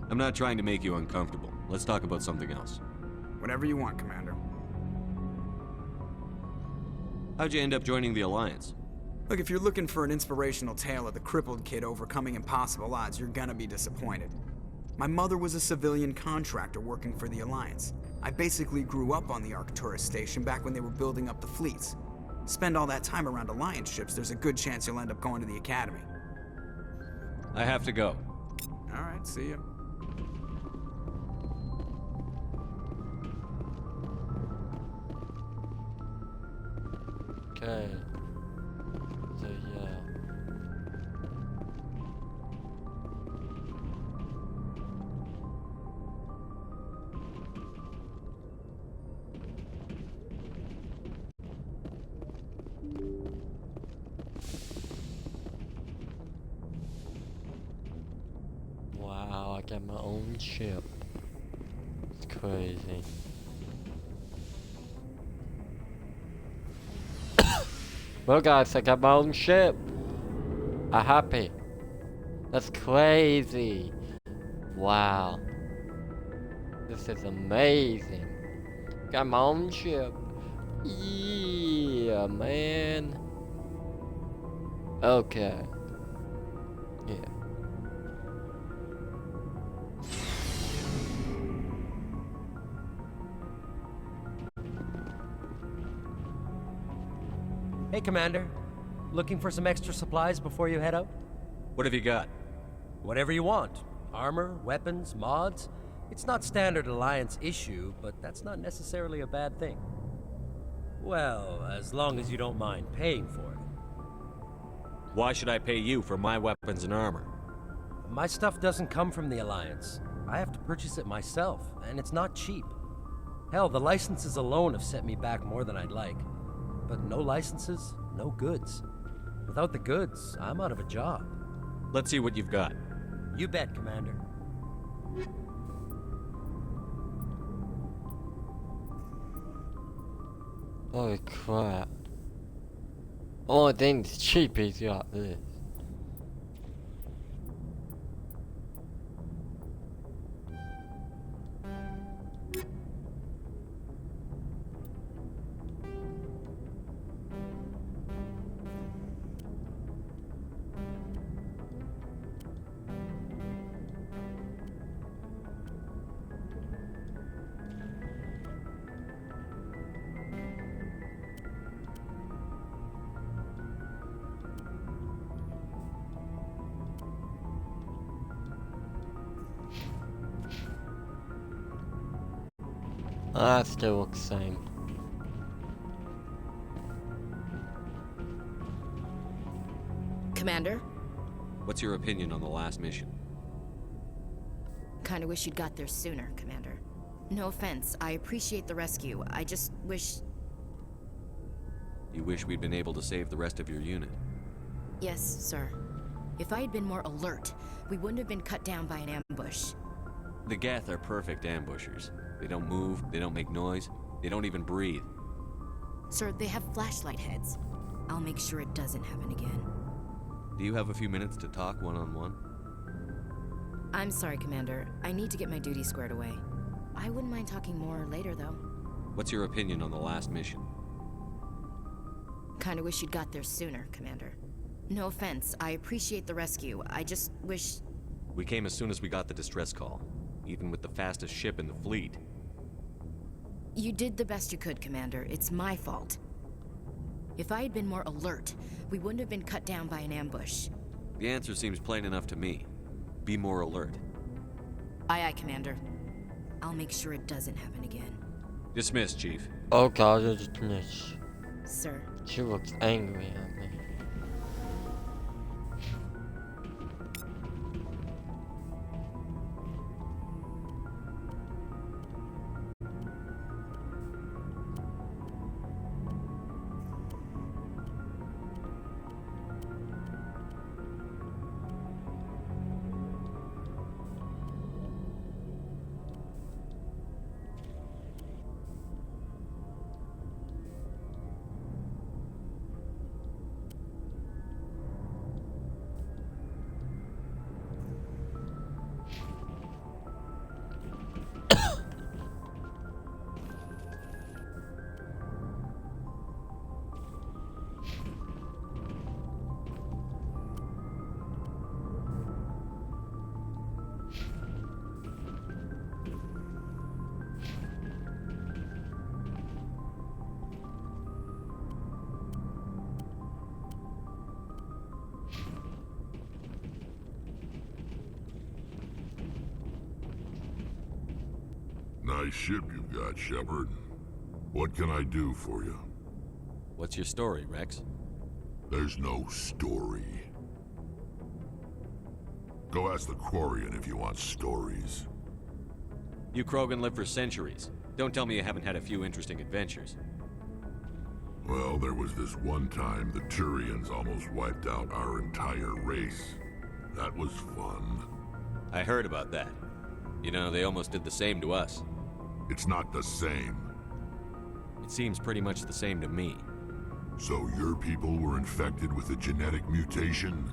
Speaker 9: I'm not trying to make you uncomfortable. Let's talk about something else.
Speaker 19: Whatever you want, Commander.
Speaker 9: How'd you end up joining the Alliance?
Speaker 19: Look, if you're looking for an inspirational tale of the crippled kid overcoming impossible odds, you're gonna be disappointed. My mother was a civilian contractor working for the Alliance. I basically grew up on the Arcturus station back when they were building up the fleets. Spend all that time around Alliance ships, there's a good chance you'll end up going to the Academy.
Speaker 9: I have to go.
Speaker 19: Alright, see ya.
Speaker 1: Okay. So yeah. Wow, I got my own ship. It's crazy. Well guys, I got my own ship. I'm happy. That's crazy. Wow. This is amazing. Got my own ship. Yeah, man. Okay. Yeah.
Speaker 20: Hey, Commander. Looking for some extra supplies before you head out?
Speaker 9: What have you got?
Speaker 20: Whatever you want. Armor, weapons, mods. It's not standard Alliance issue, but that's not necessarily a bad thing. Well, as long as you don't mind paying for it.
Speaker 9: Why should I pay you for my weapons and armor?
Speaker 20: My stuff doesn't come from the Alliance. I have to purchase it myself, and it's not cheap. Hell, the licenses alone have set me back more than I'd like. But no licenses, no goods. Without the goods, I'm out of a job.
Speaker 9: Let's see what you've got.
Speaker 20: You bet, Commander.
Speaker 1: Holy crap. Only thing's cheap is got this. That still looks the same.
Speaker 21: Commander?
Speaker 9: What's your opinion on the last mission?
Speaker 21: Kinda wish you'd got there sooner, Commander. No offense, I appreciate the rescue. I just wish...
Speaker 9: You wish we'd been able to save the rest of your unit?
Speaker 21: Yes, sir. If I had been more alert, we wouldn't have been cut down by an ambush.
Speaker 9: The Geth are perfect ambushers. They don't move, they don't make noise, they don't even breathe.
Speaker 21: Sir, they have flashlight heads. I'll make sure it doesn't happen again.
Speaker 4: Do you have a few minutes to talk one-on-one?
Speaker 21: I'm sorry, Commander. I need to get my duty squared away. I wouldn't mind talking more later, though.
Speaker 4: What's your opinion on the last mission?
Speaker 21: Kinda wish you'd got there sooner, Commander. No offense, I appreciate the rescue. I just wish...
Speaker 4: We came as soon as we got the distress call, even with the fastest ship in the fleet.
Speaker 21: You did the best you could, Commander. It's my fault. If I had been more alert, we wouldn't have been cut down by an ambush.
Speaker 4: The answer seems plain enough to me. Be more alert.
Speaker 21: Aye, aye, Commander. I'll make sure it doesn't happen again.
Speaker 4: Dismissed, Chief.
Speaker 1: Oh god, it's dismissed.
Speaker 21: Sir.
Speaker 1: She looks angry at me.
Speaker 16: Nice ship you've got, Shepard. What can I do for you?
Speaker 4: What's your story, Rex?
Speaker 16: There's no story. Go ask the Quarian if you want stories.
Speaker 4: You Krogan live for centuries. Don't tell me you haven't had a few interesting adventures.
Speaker 16: Well, there was this one time the Turians almost wiped out our entire race. That was fun.
Speaker 4: I heard about that. You know, they almost did the same to us.
Speaker 16: It's not the same.
Speaker 4: It seems pretty much the same to me.
Speaker 16: So your people were infected with a genetic mutation?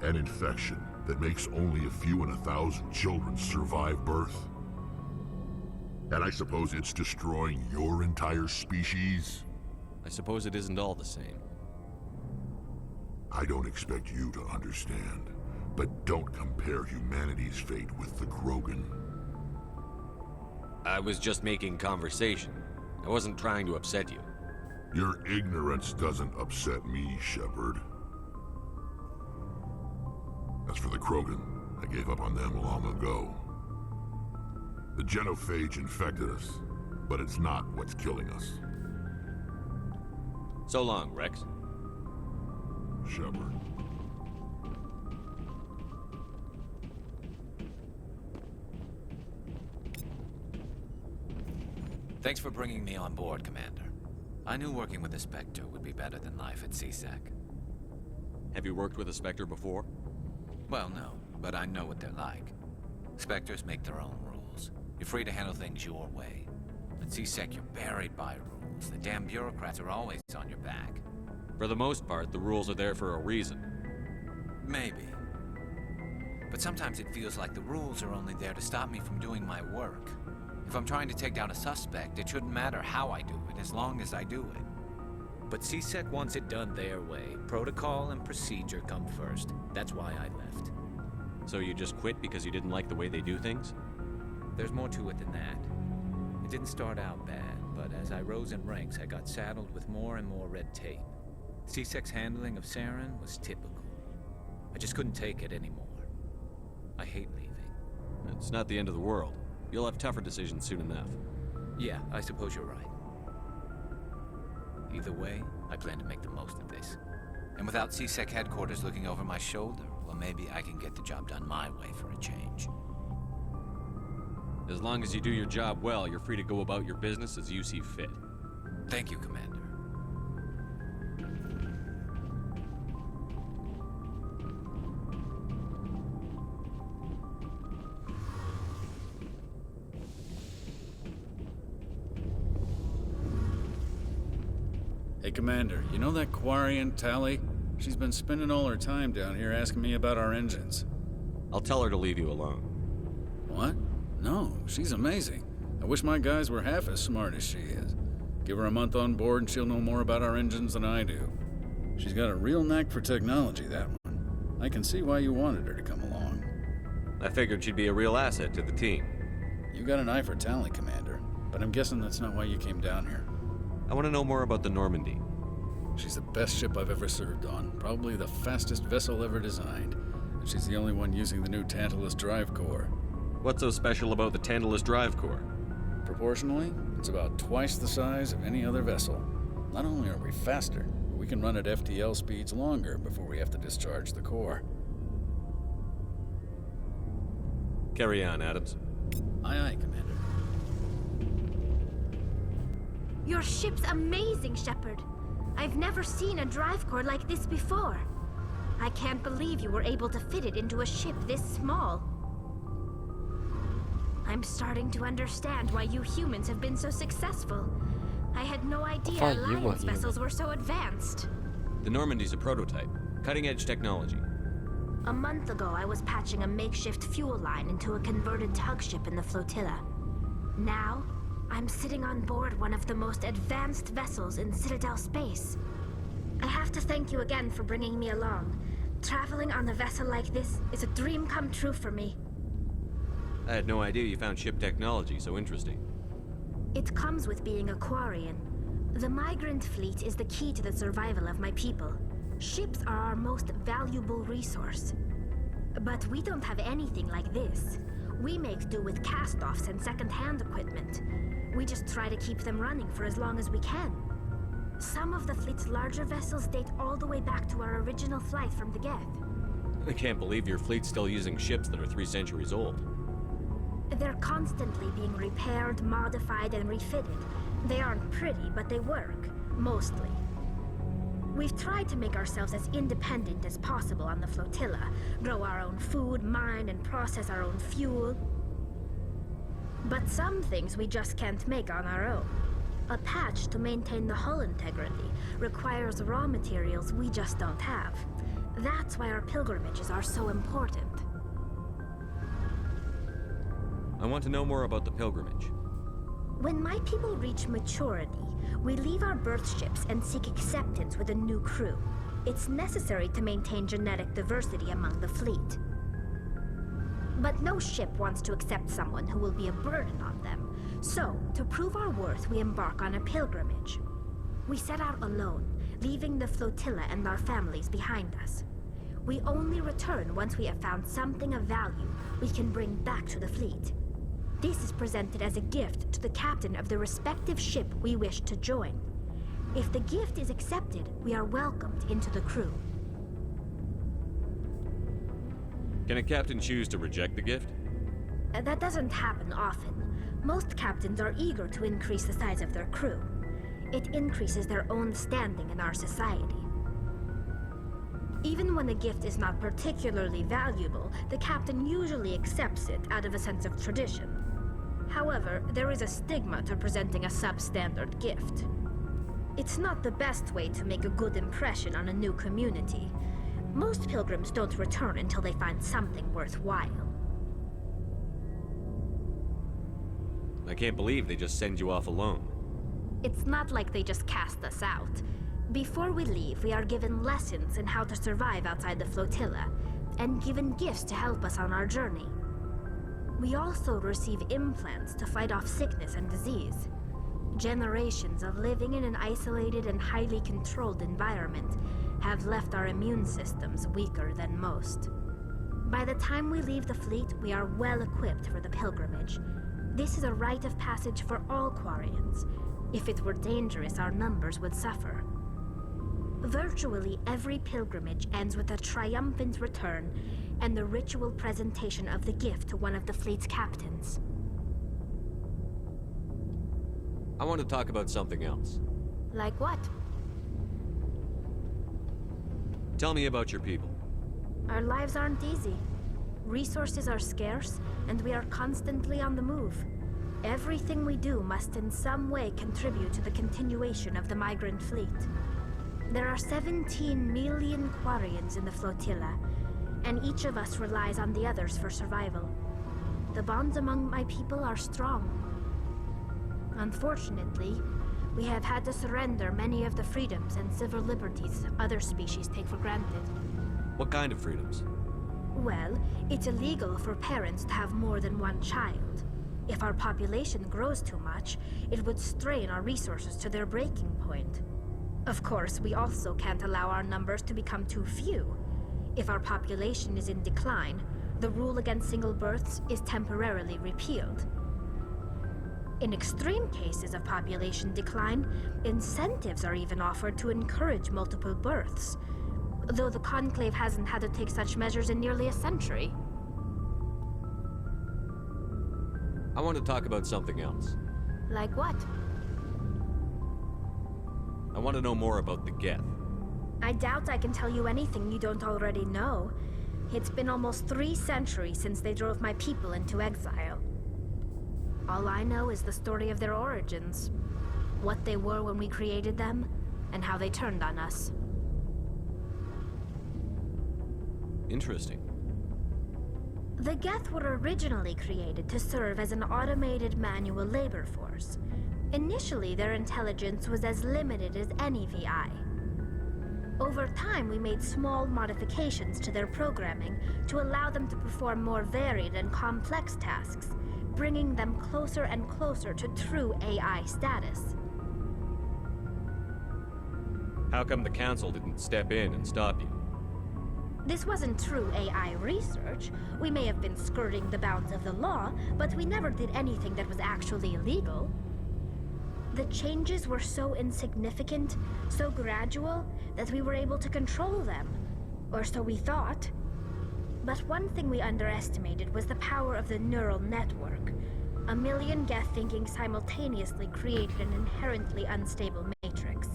Speaker 16: An infection that makes only a few in 1,000 children survive birth? And I suppose it's destroying your entire species?
Speaker 4: I suppose it isn't all the same.
Speaker 16: I don't expect you to understand, but don't compare humanity's fate with the Krogan.
Speaker 4: I was just making conversation. I wasn't trying to upset you.
Speaker 16: Your ignorance doesn't upset me, Shepard. As for the Krogan, I gave up on them long ago. The genophage infected us, but it's not what's killing us.
Speaker 4: So long, Rex.
Speaker 16: Shepard.
Speaker 12: Thanks for bringing me on board, Commander. I knew working with the Spectre would be better than life at CSEC.
Speaker 4: Have you worked with a Spectre before?
Speaker 12: Well, no, but I know what they're like. Spectres make their own rules. You're free to handle things your way. At CSEC, you're buried by rules. The damn bureaucrats are always on your back.
Speaker 4: For the most part, the rules are there for a reason.
Speaker 12: Maybe. But sometimes it feels like the rules are only there to stop me from doing my work. If I'm trying to take down a suspect, it shouldn't matter how I do it, as long as I do it. But CSEC wants it done their way. Protocol and procedure come first. That's why I left.
Speaker 4: So you just quit because you didn't like the way they do things?
Speaker 12: There's more to it than that. It didn't start out bad, but as I rose in ranks, I got saddled with more and more red tape. CSEC's handling of Saren was typical. I just couldn't take it anymore. I hate leaving.
Speaker 4: It's not the end of the world. You'll have tougher decisions soon enough.
Speaker 12: Yeah, I suppose you're right. Either way, I plan to make the most of this. And without CSEC headquarters looking over my shoulder, well, maybe I can get the job done my way for a change.
Speaker 4: As long as you do your job well, you're free to go about your business as you see fit.
Speaker 12: Thank you, Commander.
Speaker 5: Hey, Commander, you know that Quarian, Tali? She's been spending all her time down here asking me about our engines.
Speaker 4: I'll tell her to leave you alone.
Speaker 5: What? No, she's amazing. I wish my guys were half as smart as she is. Give her a month on board and she'll know more about our engines than I do. She's got a real knack for technology, that one. I can see why you wanted her to come along.
Speaker 4: I figured she'd be a real asset to the team.
Speaker 5: You got an eye for talent, Commander, but I'm guessing that's not why you came down here.
Speaker 4: I want to know more about the Normandy.
Speaker 5: She's the best ship I've ever served on, probably the fastest vessel ever designed, and she's the only one using the new Tantalus drive core.
Speaker 4: What's so special about the Tantalus drive core?
Speaker 5: Proportionally, it's about twice the size of any other vessel. Not only are we faster, but we can run at FTL speeds longer before we have to discharge the core.
Speaker 4: Carry on, Adams.
Speaker 5: Aye, aye, Commander.
Speaker 10: Your ship's amazing, Shepard. I've never seen a drive core like this before. I can't believe you were able to fit it into a ship this small. I'm starting to understand why you humans have been so successful. I had no idea Alliance vessels were so advanced.
Speaker 4: The Normandy's a prototype. Cutting-edge technology.
Speaker 10: A month ago, I was patching a makeshift fuel line into a converted tug ship in the flotilla. Now, I'm sitting on board one of the most advanced vessels in Citadel space. I have to thank you again for bringing me along. Traveling on a vessel like this is a dream come true for me.
Speaker 4: I had no idea you found ship technology so interesting.
Speaker 10: It comes with being a Quarian. The migrant fleet is the key to the survival of my people. Ships are our most valuable resource. But we don't have anything like this. We make do with cast-offs and second-hand equipment. We just try to keep them running for as long as we can. Some of the fleet's larger vessels date all the way back to our original flight from the Geth.
Speaker 4: I can't believe your fleet's still using ships that are 3 centuries old.
Speaker 10: They're constantly being repaired, modified, and refitted. They aren't pretty, but they work. Mostly. We've tried to make ourselves as independent as possible on the flotilla. Grow our own food, mine, and process our own fuel. But some things we just can't make on our own. A patch to maintain the hull integrity requires raw materials we just don't have. That's why our pilgrimages are so important.
Speaker 4: I want to know more about the pilgrimage.
Speaker 10: When my people reach maturity, we leave our birth ships and seek acceptance with a new crew. It's necessary to maintain genetic diversity among the fleet. But no ship wants to accept someone who will be a burden on them. So, to prove our worth, we embark on a pilgrimage. We set out alone, leaving the flotilla and our families behind us. We only return once we have found something of value we can bring back to the fleet. This is presented as a gift to the captain of the respective ship we wish to join. If the gift is accepted, we are welcomed into the crew.
Speaker 4: Can a captain choose to reject the gift?
Speaker 10: That doesn't happen often. Most captains are eager to increase the size of their crew. It increases their own standing in our society. Even when a gift is not particularly valuable, the captain usually accepts it out of a sense of tradition. However, there is a stigma to presenting a substandard gift. It's not the best way to make a good impression on a new community. Most pilgrims don't return until they find something worthwhile.
Speaker 4: I can't believe they just send you off alone.
Speaker 10: It's not like they just cast us out. Before we leave, we are given lessons in how to survive outside the flotilla, and given gifts to help us on our journey. We also receive implants to fight off sickness and disease. Generations of living in an isolated and highly controlled environment have left our immune systems weaker than most. By the time we leave the fleet, we are well equipped for the pilgrimage. This is a rite of passage for all Quarians. If it were dangerous, our numbers would suffer. Virtually every pilgrimage ends with a triumphant return and the ritual presentation of the gift to one of the fleet's captains.
Speaker 4: I want to talk about something else.
Speaker 10: Like what?
Speaker 4: Tell me about your people.
Speaker 10: Our lives aren't easy. Resources are scarce, and we are constantly on the move. Everything we do must in some way contribute to the continuation of the migrant fleet. There are 17 million Quarians in the flotilla, and each of us relies on the others for survival. The bonds among my people are strong. Unfortunately, we have had to surrender many of the freedoms and civil liberties other species take for granted.
Speaker 4: What kind of freedoms?
Speaker 10: Well, it's illegal for parents to have more than one child. If our population grows too much, it would strain our resources to their breaking point. Of course, we also can't allow our numbers to become too few. If our population is in decline, the rule against single births is temporarily repealed. In extreme cases of population decline, incentives are even offered to encourage multiple births, though the Conclave hasn't had to take such measures in nearly a century.
Speaker 4: I want to talk about something else.
Speaker 10: Like what?
Speaker 4: I want to know more about the Geth.
Speaker 10: I doubt I can tell you anything you don't already know. It's been almost 3 centuries since they drove my people into exile. All I know is the story of their origins, what they were when we created them, and how they turned on us.
Speaker 4: Interesting.
Speaker 10: The Geth were originally created to serve as an automated manual labor force. Initially, their intelligence was as limited as any VI. Over time, we made small modifications to their programming to allow them to perform more varied and complex tasks, bringing them closer and closer to true AI status.
Speaker 4: How come the Council didn't step in and stop you?
Speaker 10: This wasn't true AI research. We may have been skirting the bounds of the law, but we never did anything that was actually illegal. The changes were so insignificant, so gradual, that we were able to control them. Or so we thought. But one thing we underestimated was the power of the neural network. A million Geth thinking simultaneously created an inherently unstable matrix.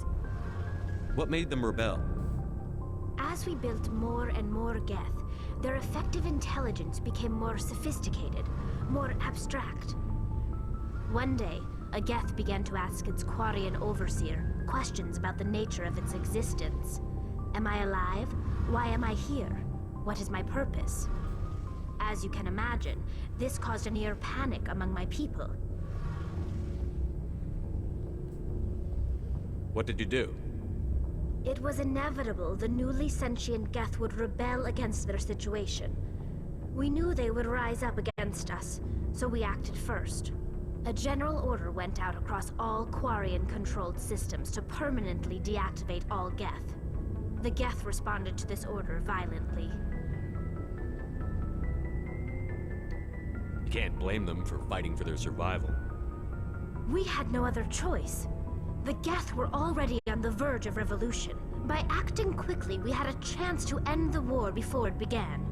Speaker 4: What made them rebel?
Speaker 10: As we built more and more Geth, their effective intelligence became more sophisticated, more abstract. One day, a Geth began to ask its Quarian overseer questions about the nature of its existence. Am I alive? Why am I here? What is my purpose? As you can imagine, this caused a near panic among my people.
Speaker 4: What did you do?
Speaker 10: It was inevitable the newly sentient Geth would rebel against their situation. We knew they would rise up against us, so we acted first. A general order went out across all Quarian-controlled systems to permanently deactivate all Geth. The Geth responded to this order violently.
Speaker 4: You can't blame them for fighting for their survival.
Speaker 10: We had no other choice. The Geth were already on the verge of revolution. By acting quickly, we had a chance to end the war before it began.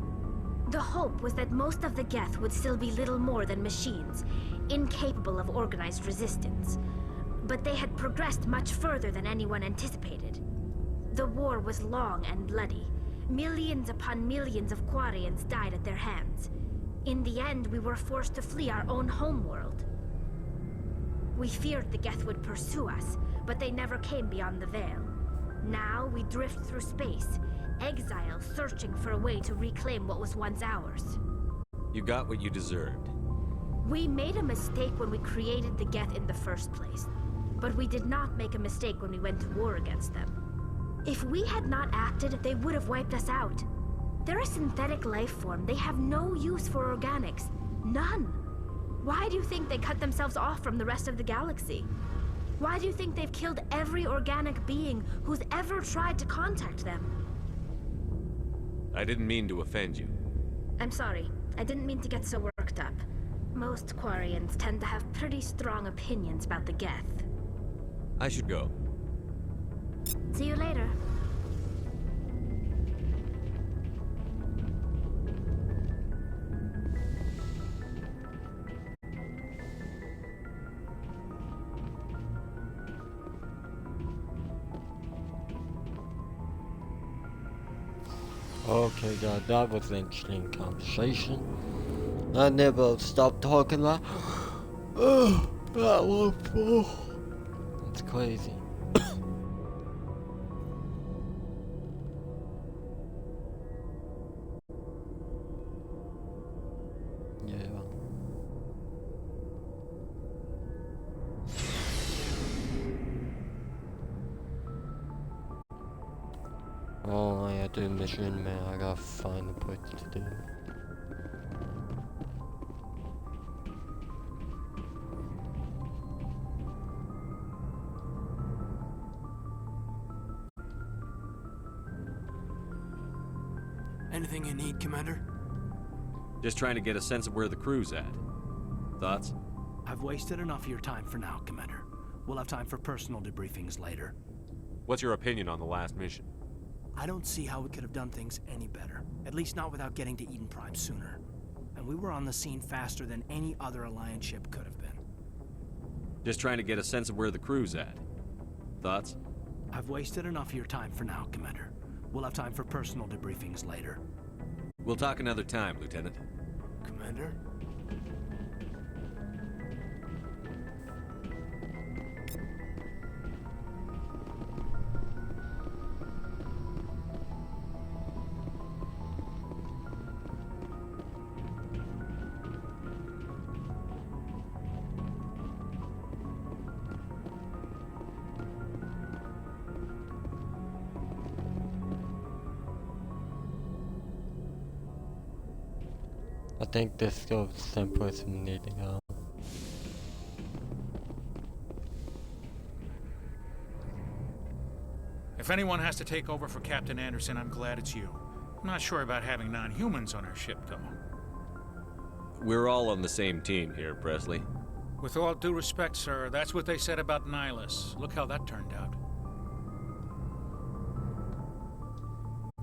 Speaker 10: The hope was that most of the Geth would still be little more than machines, incapable of organized resistance. But they had progressed much further than anyone anticipated. The war was long and bloody. Millions upon millions of Quarians died at their hands. In the end, we were forced to flee our own homeworld. We feared the Geth would pursue us, but they never came beyond the Veil. Now we drift through space, exile searching for a way to reclaim what was once ours.
Speaker 4: You got what you deserved.
Speaker 10: We made a mistake when we created the Geth in the first place, but we did not make a mistake when we went to war against them. If we had not acted, they would have wiped us out. They're a synthetic life form. They have no use for organics. None. Why do you think they cut themselves off from the rest of the galaxy? Why do you think they've killed every organic being who's ever tried to contact them?
Speaker 4: I didn't mean to offend you.
Speaker 10: I'm sorry. I didn't mean to get so worked up. Most Quarians tend to have pretty strong opinions about the Geth.
Speaker 4: I should go.
Speaker 10: See you later.
Speaker 1: Okay, guys, that was an interesting conversation. I never stopped talking like Oh, that was full. It's crazy. Yeah. Oh, I gotta do mission, man. I gotta find the place to do.
Speaker 2: Anything you need, Commander?
Speaker 4: Just trying to get a sense of where the crew's at. Thoughts?
Speaker 2: I've wasted enough of your time for now, Commander. We'll have time for personal debriefings later.
Speaker 4: What's your opinion on the last mission?
Speaker 2: I don't see how we could have done things any better. At least not without getting to Eden Prime sooner. And we were on the scene faster than any other Alliance ship could have been.
Speaker 4: Just trying to get a sense of where the crew's at. Thoughts?
Speaker 2: I've wasted enough of your time for now, Commander. We'll have time for personal debriefings later.
Speaker 4: We'll talk another time, Lieutenant.
Speaker 2: Commander?
Speaker 1: I think this goes the same person needing to go.
Speaker 22: If anyone has to take over for Captain Anderson, I'm glad it's you. I'm not sure about having non-humans on our ship, though.
Speaker 4: We're all on the same team here, Presley.
Speaker 22: With all due respect, sir, that's what they said about Nihilus. Look how that turned out.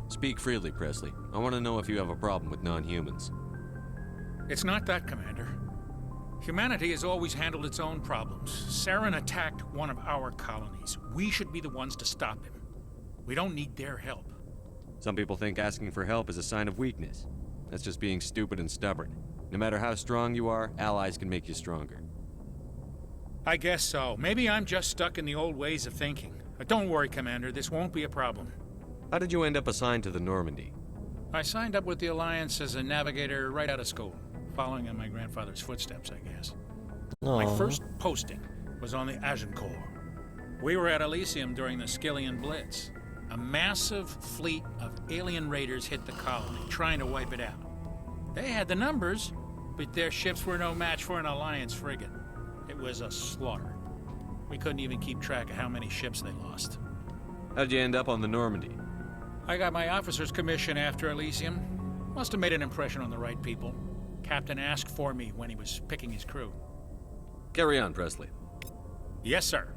Speaker 4: Speak freely, Presley. I want to know if you have a problem with non-humans.
Speaker 22: It's not that, Commander. Humanity has always handled its own problems. Saren attacked one of our colonies. We should be the ones to stop him. We don't need their help.
Speaker 4: Some people think asking for help is a sign of weakness. That's just being stupid and stubborn. No matter how strong you are, allies can make you stronger.
Speaker 22: I guess so. Maybe I'm just stuck in the old ways of thinking. But don't worry, Commander. This won't be a problem.
Speaker 4: How did you end up assigned to the Normandy?
Speaker 22: I signed up with the Alliance as a navigator right out of school. Following in my grandfather's footsteps, I guess. My first posting was on the Agincourt. We were at Elysium during the Skillian Blitz. A massive fleet of alien raiders hit the colony, trying to wipe it out. They had the numbers, but their ships were no match for an Alliance frigate. It was a slaughter. We couldn't even keep track of how many ships they lost.
Speaker 4: How'd you end up on the Normandy?
Speaker 22: I got my officer's commission after Elysium. Must have made an impression on the right people. Captain asked for me when he was picking his crew.
Speaker 4: Carry on, Presley.
Speaker 22: Yes, sir.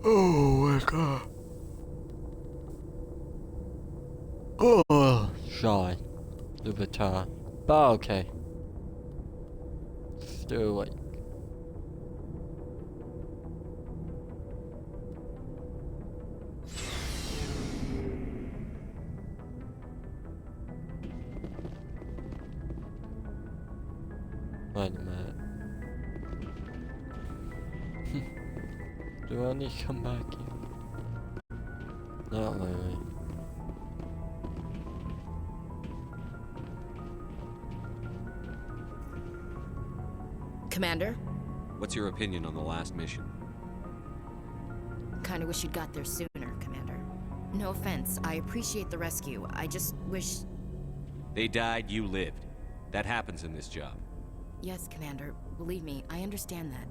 Speaker 1: Oh my god. Oh, shy. Lubitar. But okay. Still like. Wait a minute. Do I need to come back here? Not really.
Speaker 21: Commander?
Speaker 4: What's your opinion on the last mission?
Speaker 21: Kinda wish you'd got there sooner, Commander. No offense, I appreciate the rescue. I just wish...
Speaker 4: They died, you lived. That happens in this job.
Speaker 21: Yes, Commander. Believe me, I understand that.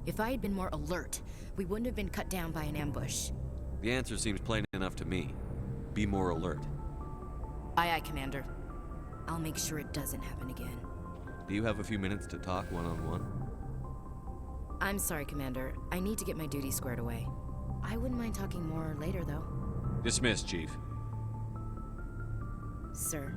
Speaker 21: If I had been more alert, we wouldn't have been cut down by an ambush.
Speaker 4: The answer seems plain enough to me. Be more alert.
Speaker 21: Aye, aye, Commander. I'll make sure it doesn't happen again.
Speaker 4: Do you have a few minutes to talk one-on-one?
Speaker 21: I'm sorry, Commander. I need to get my duties squared away. I wouldn't mind talking more later, though.
Speaker 4: Dismissed, Chief.
Speaker 21: Sir.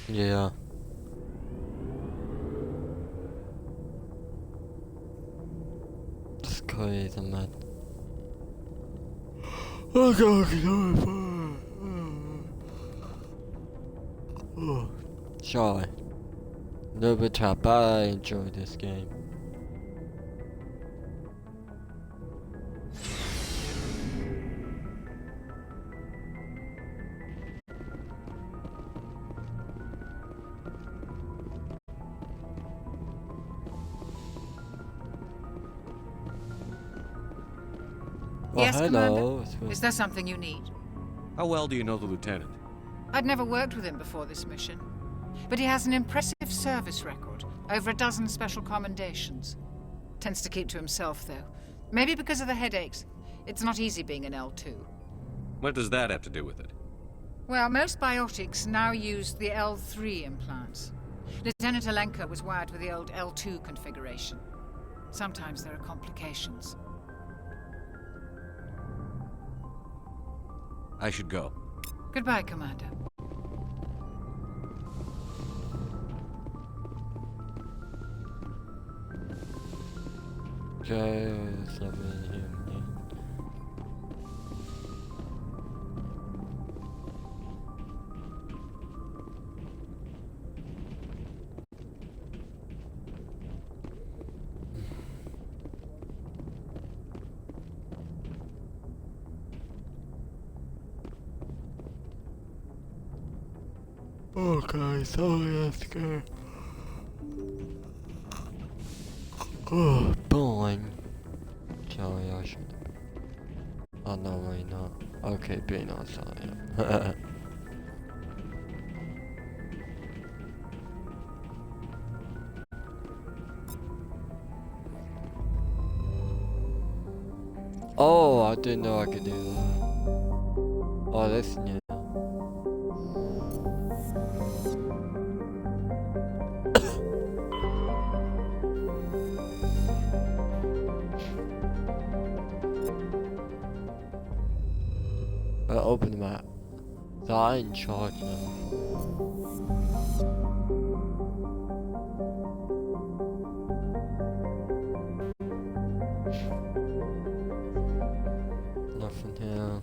Speaker 1: Yeah. That's crazy, man. Sorry. No, but I enjoy this game.
Speaker 8: Yes,
Speaker 1: hello.
Speaker 8: Commander. Is there something you need?
Speaker 4: How well do you know the lieutenant?
Speaker 8: I'd never worked with him before this mission, but he has an impressive service record, over a dozen special commendations. Tends to keep to himself, though. Maybe because of the headaches. It's not easy being an L2.
Speaker 4: What does that have to do with it?
Speaker 8: Well, most biotics now use the L3 implants. Lieutenant Alenka was wired with the old L2 configuration. Sometimes there are complications.
Speaker 4: I should go.
Speaker 8: Goodbye, Commander.
Speaker 1: Okay, there's nothing here. Okay, sorry, that's good. Oh, boring. Sorry, I should. Oh, no, wait, not. Okay, be not sorry. Oh, I didn't know I could do that. Oh, that's new. Open the map. So I'm in charge now. Nothing here.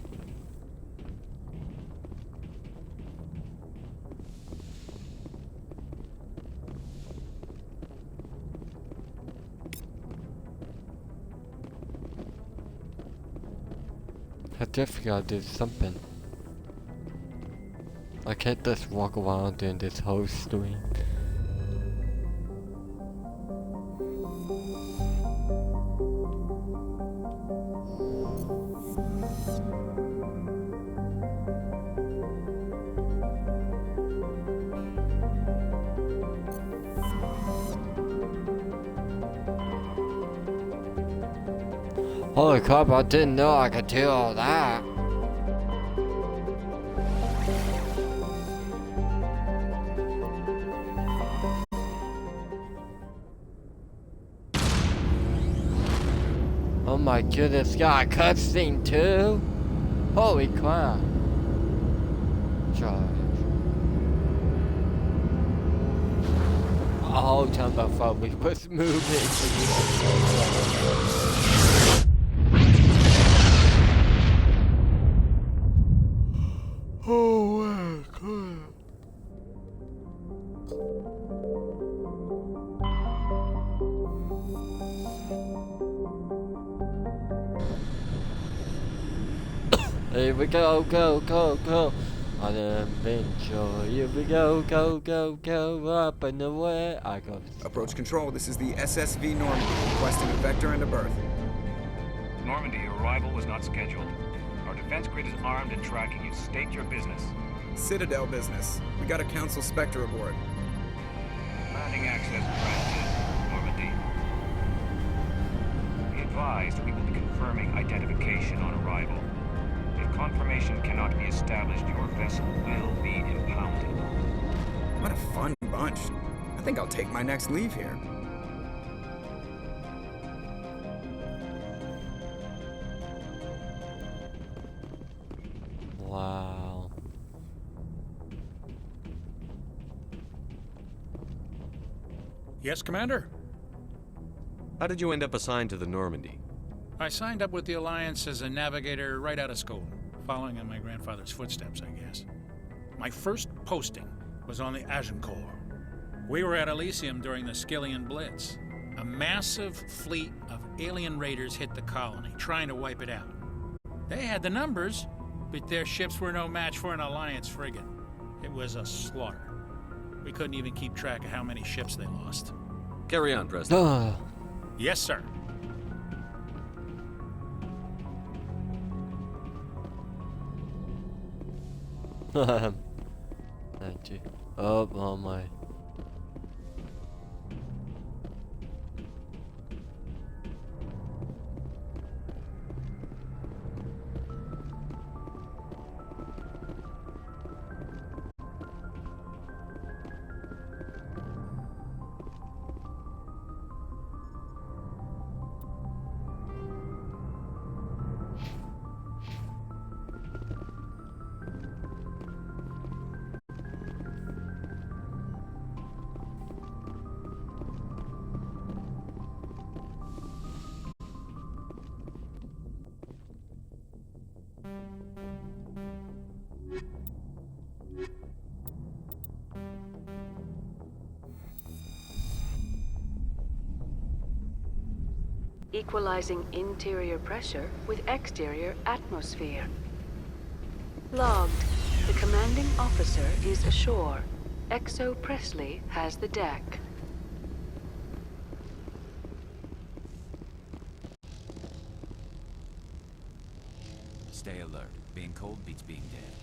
Speaker 1: I definitely gotta do something. I can't just walk around doing this whole stream. Holy crap, I didn't know I could do all that. Oh my goodness, got a cutscene too? Holy crap. Charge. The whole time I thought we was moving. Oh my god. Here we go, go, go, go. On an adventure. Here we go, go, go, go. Up and away. I go.
Speaker 19: Approach control. This is the SSV Normandy, requesting a vector and a berth.
Speaker 11: Normandy, your arrival was not scheduled. Our defense grid is armed and tracking you. State your business.
Speaker 19: Citadel business. We got a Council Spectre aboard.
Speaker 11: identification on arrival. If confirmation cannot be established, your vessel will be impounded.
Speaker 19: What a fun bunch. I think I'll take my next leave here.
Speaker 1: Wow.
Speaker 22: Yes, Commander?
Speaker 4: How did you end up assigned to the Normandy?
Speaker 22: I signed up with the Alliance as a navigator right out of school, following in my grandfather's footsteps, I guess. My first posting was on the Agincourt. We were at Elysium during the Skillian Blitz. A massive fleet of alien raiders hit the colony, trying to wipe it out. They had the numbers, but their ships were no match for an Alliance frigate. It was a slaughter. We couldn't even keep track of how many ships they lost.
Speaker 4: Carry on, Preston.
Speaker 22: Yes, sir.
Speaker 1: Thank you. Oh my.
Speaker 18: Equalizing interior pressure with exterior atmosphere. Logged. The commanding officer is ashore. Exo Presley has the deck.
Speaker 12: Stay alert. Being cold beats being dead.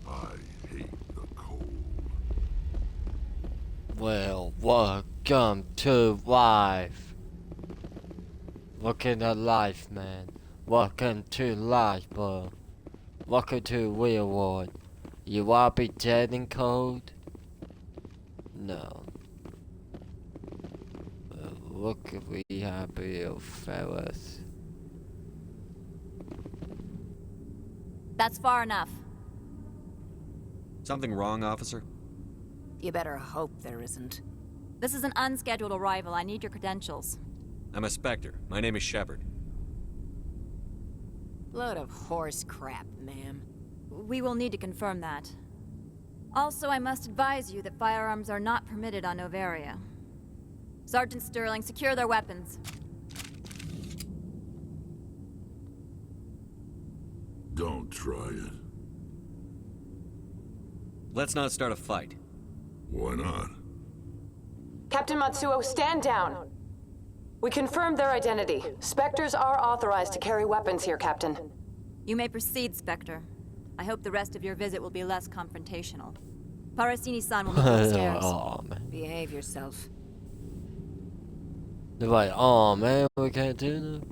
Speaker 16: I hate the cold.
Speaker 1: Well, welcome to life. Welcome to life, man. Welcome to life, bro. Welcome to real world. You wanna be dead and cold? No. Look if we have real fellas.
Speaker 7: That's far enough.
Speaker 4: Something wrong, officer?
Speaker 7: You better hope there isn't. This is an unscheduled arrival. I need your credentials.
Speaker 4: I'm a Spectre. My name is Shepard.
Speaker 21: Load of horse crap, ma'am.
Speaker 7: We will need to confirm that. Also, I must advise you that firearms are not permitted on Noveria. Sergeant Sterling, secure their weapons.
Speaker 16: Don't try it.
Speaker 4: Let's not start a fight.
Speaker 16: Why not?
Speaker 14: Captain Matsuo, stand down. We confirmed their identity. Spectres are authorized to carry weapons here, Captain.
Speaker 7: You may proceed, Spectre. I hope the rest of your visit will be less confrontational. Parasini-san will meet you upstairs.
Speaker 1: Oh, man.
Speaker 21: Behave yourself.
Speaker 1: They're like, oh man, we can't do that.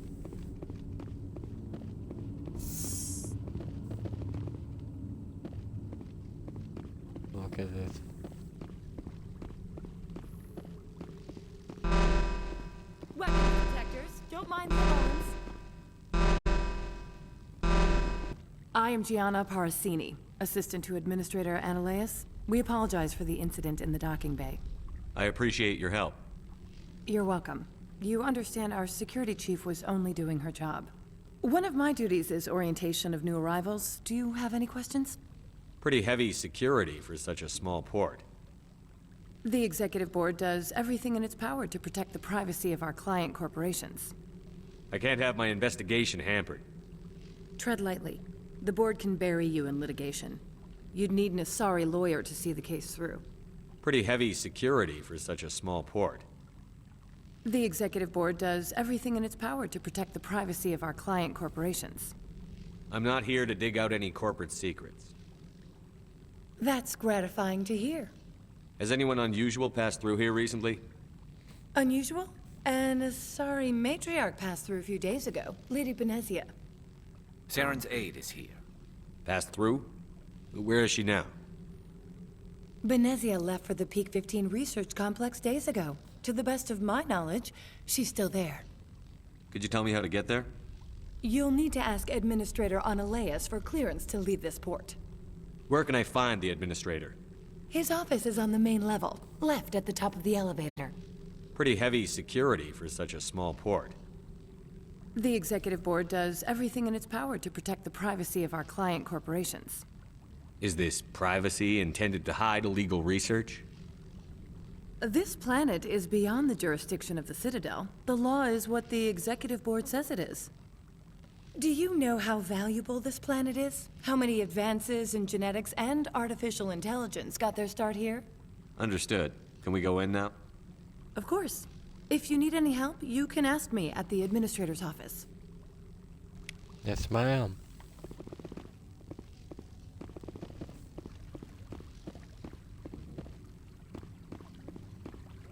Speaker 1: Look at this.
Speaker 21: Weapons detectors, don't mind the alarms.
Speaker 23: I am Gianna Parasini, assistant to Administrator Ananias. We apologize for the incident in the docking bay.
Speaker 4: I appreciate your help.
Speaker 23: You're welcome. You understand our security chief was only doing her job. One of my duties is orientation of new arrivals. Do you have any questions?
Speaker 4: Pretty heavy security for such a small port.
Speaker 23: The Executive Board does everything in its power to protect the privacy of our client corporations.
Speaker 4: I can't have my investigation hampered.
Speaker 23: Tread lightly. The Board can bury you in litigation. You'd need an Asari lawyer to see the case through.
Speaker 4: Pretty heavy security for such a small port.
Speaker 23: The Executive Board does everything in its power to protect the privacy of our client corporations.
Speaker 4: I'm not here to dig out any corporate secrets.
Speaker 23: That's gratifying to hear.
Speaker 4: Has anyone unusual passed through here recently?
Speaker 23: Unusual? An Asari matriarch passed through a few days ago. Lady Benezia.
Speaker 12: Saren's aide is here.
Speaker 4: Passed through? Where is she now?
Speaker 23: Benezia left for the Peak 15 research complex days ago. To the best of my knowledge, she's still there.
Speaker 4: Could you tell me how to get there?
Speaker 23: You'll need to ask Administrator Analeas for clearance to leave this port.
Speaker 4: Where can I find the administrator?
Speaker 23: His office is on the main level, left at the top of the elevator.
Speaker 4: Pretty heavy security for such a small port.
Speaker 23: The Executive Board does everything in its power to protect the privacy of our client corporations.
Speaker 4: Is this privacy intended to hide illegal research?
Speaker 23: This planet is beyond the jurisdiction of the Citadel. The law is what the Executive Board says it is. Do you know how valuable this planet is? How many advances in genetics and artificial intelligence got their start here?
Speaker 4: Understood. Can we go in now?
Speaker 23: Of course. If you need any help, you can ask me at the Administrator's office.
Speaker 1: Yes, ma'am.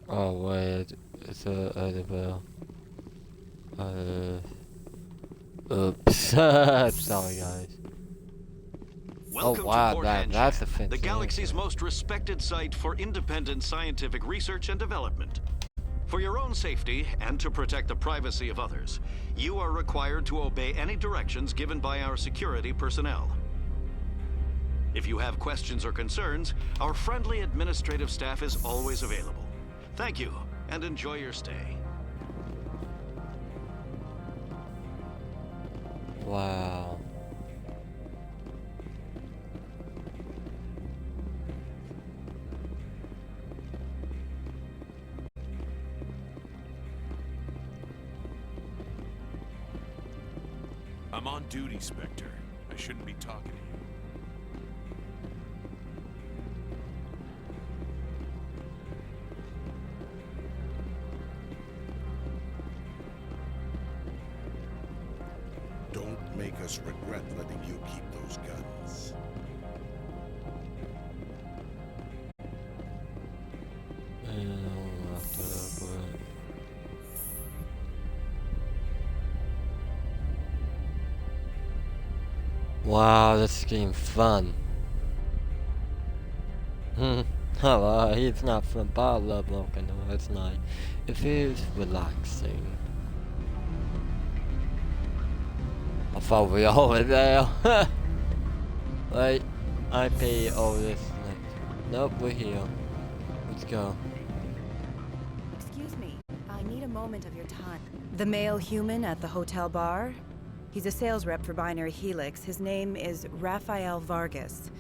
Speaker 1: Oh, wait. It's a edible. Oops. Sorry, guys.
Speaker 6: Welcome
Speaker 1: oh, wow,
Speaker 6: to Port
Speaker 1: that's a fancy
Speaker 6: the galaxy's most respected site for independent scientific research and development. For your own safety and to protect the privacy of others, you are required to obey any directions given by our security personnel. If you have questions or concerns, our friendly administrative staff is always available. Thank you, and enjoy your stay.
Speaker 1: Wow.
Speaker 13: I'm on duty, Spectre. I shouldn't be talking to you.
Speaker 15: Don't make us regret letting you keep those guns.
Speaker 1: Wow, this is getting fun. Hello, it's not fun, but I love Broken Arrow. It's nice. It feels relaxing. I thought we all were there. Wait, I pay all this next. Nope, we're here. Let's go.
Speaker 24: Excuse me, I need a moment of your time. The male human at the hotel bar? He's a sales rep for Binary Helix. His name is Rafael Vargas.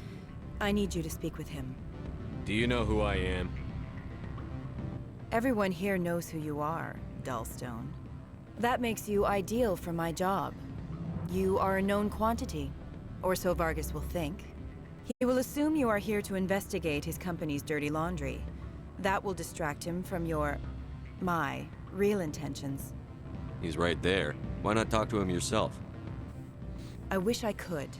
Speaker 24: I need you to speak with him.
Speaker 4: Do you know who I am?
Speaker 24: Everyone here knows who you are, Dullstone. That makes you ideal for my job. You are a known quantity, or so Vargas will think. He will assume you are here to investigate his company's dirty laundry. That will distract him from my real intentions.
Speaker 4: He's right there. Why not talk to him yourself?
Speaker 24: I wish I could.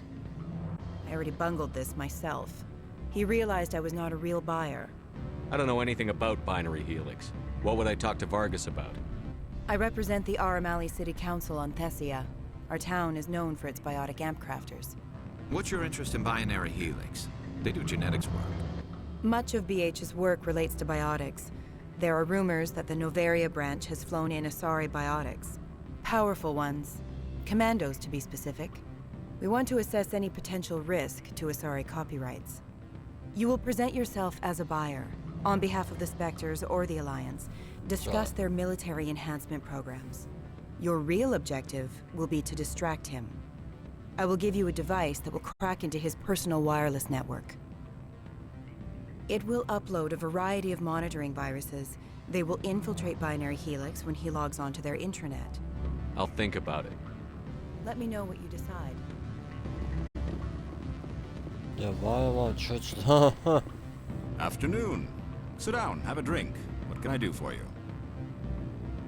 Speaker 24: I already bungled this myself. He realized I was not a real buyer.
Speaker 4: I don't know anything about Binary Helix. What would I talk to Vargas about?
Speaker 24: I represent the Aramali City Council on Thessia. Our town is known for its biotic amp crafters.
Speaker 12: What's your interest in Binary Helix? They do genetics work.
Speaker 24: Much of BH's work relates to biotics. There are rumors that the Noveria branch has flown in Asari biotics. Powerful ones. Commandos, to be specific. We want to assess any potential risk to Asari copyrights. You will present yourself as a buyer, on behalf of the Spectres or the Alliance. Discuss their military enhancement programs. Your real objective will be to distract him. I will give you a device that will crack into his personal wireless network. It will upload a variety of monitoring viruses. They will infiltrate Binary Helix when he logs onto their intranet.
Speaker 4: I'll think about it.
Speaker 24: Let me know what you decide.
Speaker 1: Yeah, why I want church?
Speaker 25: Afternoon. Sit down, have a drink. What can I do for you?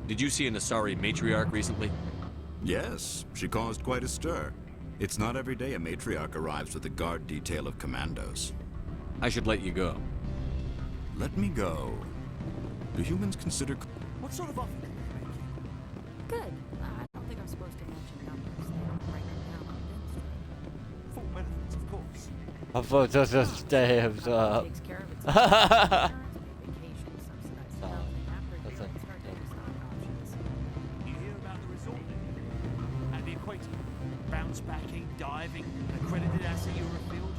Speaker 4: Did you see an Asari matriarch recently?
Speaker 25: Yes, she caused quite a stir. It's not every day a matriarch arrives with a guard detail of commandos.
Speaker 4: I should let you go.
Speaker 25: Let me go. Do humans consider...
Speaker 2: What sort of offer?
Speaker 21: Good. I don't think I'm supposed to mention numbers. They don't write them down on Ben's.
Speaker 3: Full benefits, of course.
Speaker 1: I thought this was staves up.
Speaker 21: Takes care of itself. Vacation, subsidized housing, after
Speaker 1: That's
Speaker 21: hearing, start taking stock options.
Speaker 3: You hear about the resort then? And the equator? Bounce backing, diving, an accredited asset Eurofield?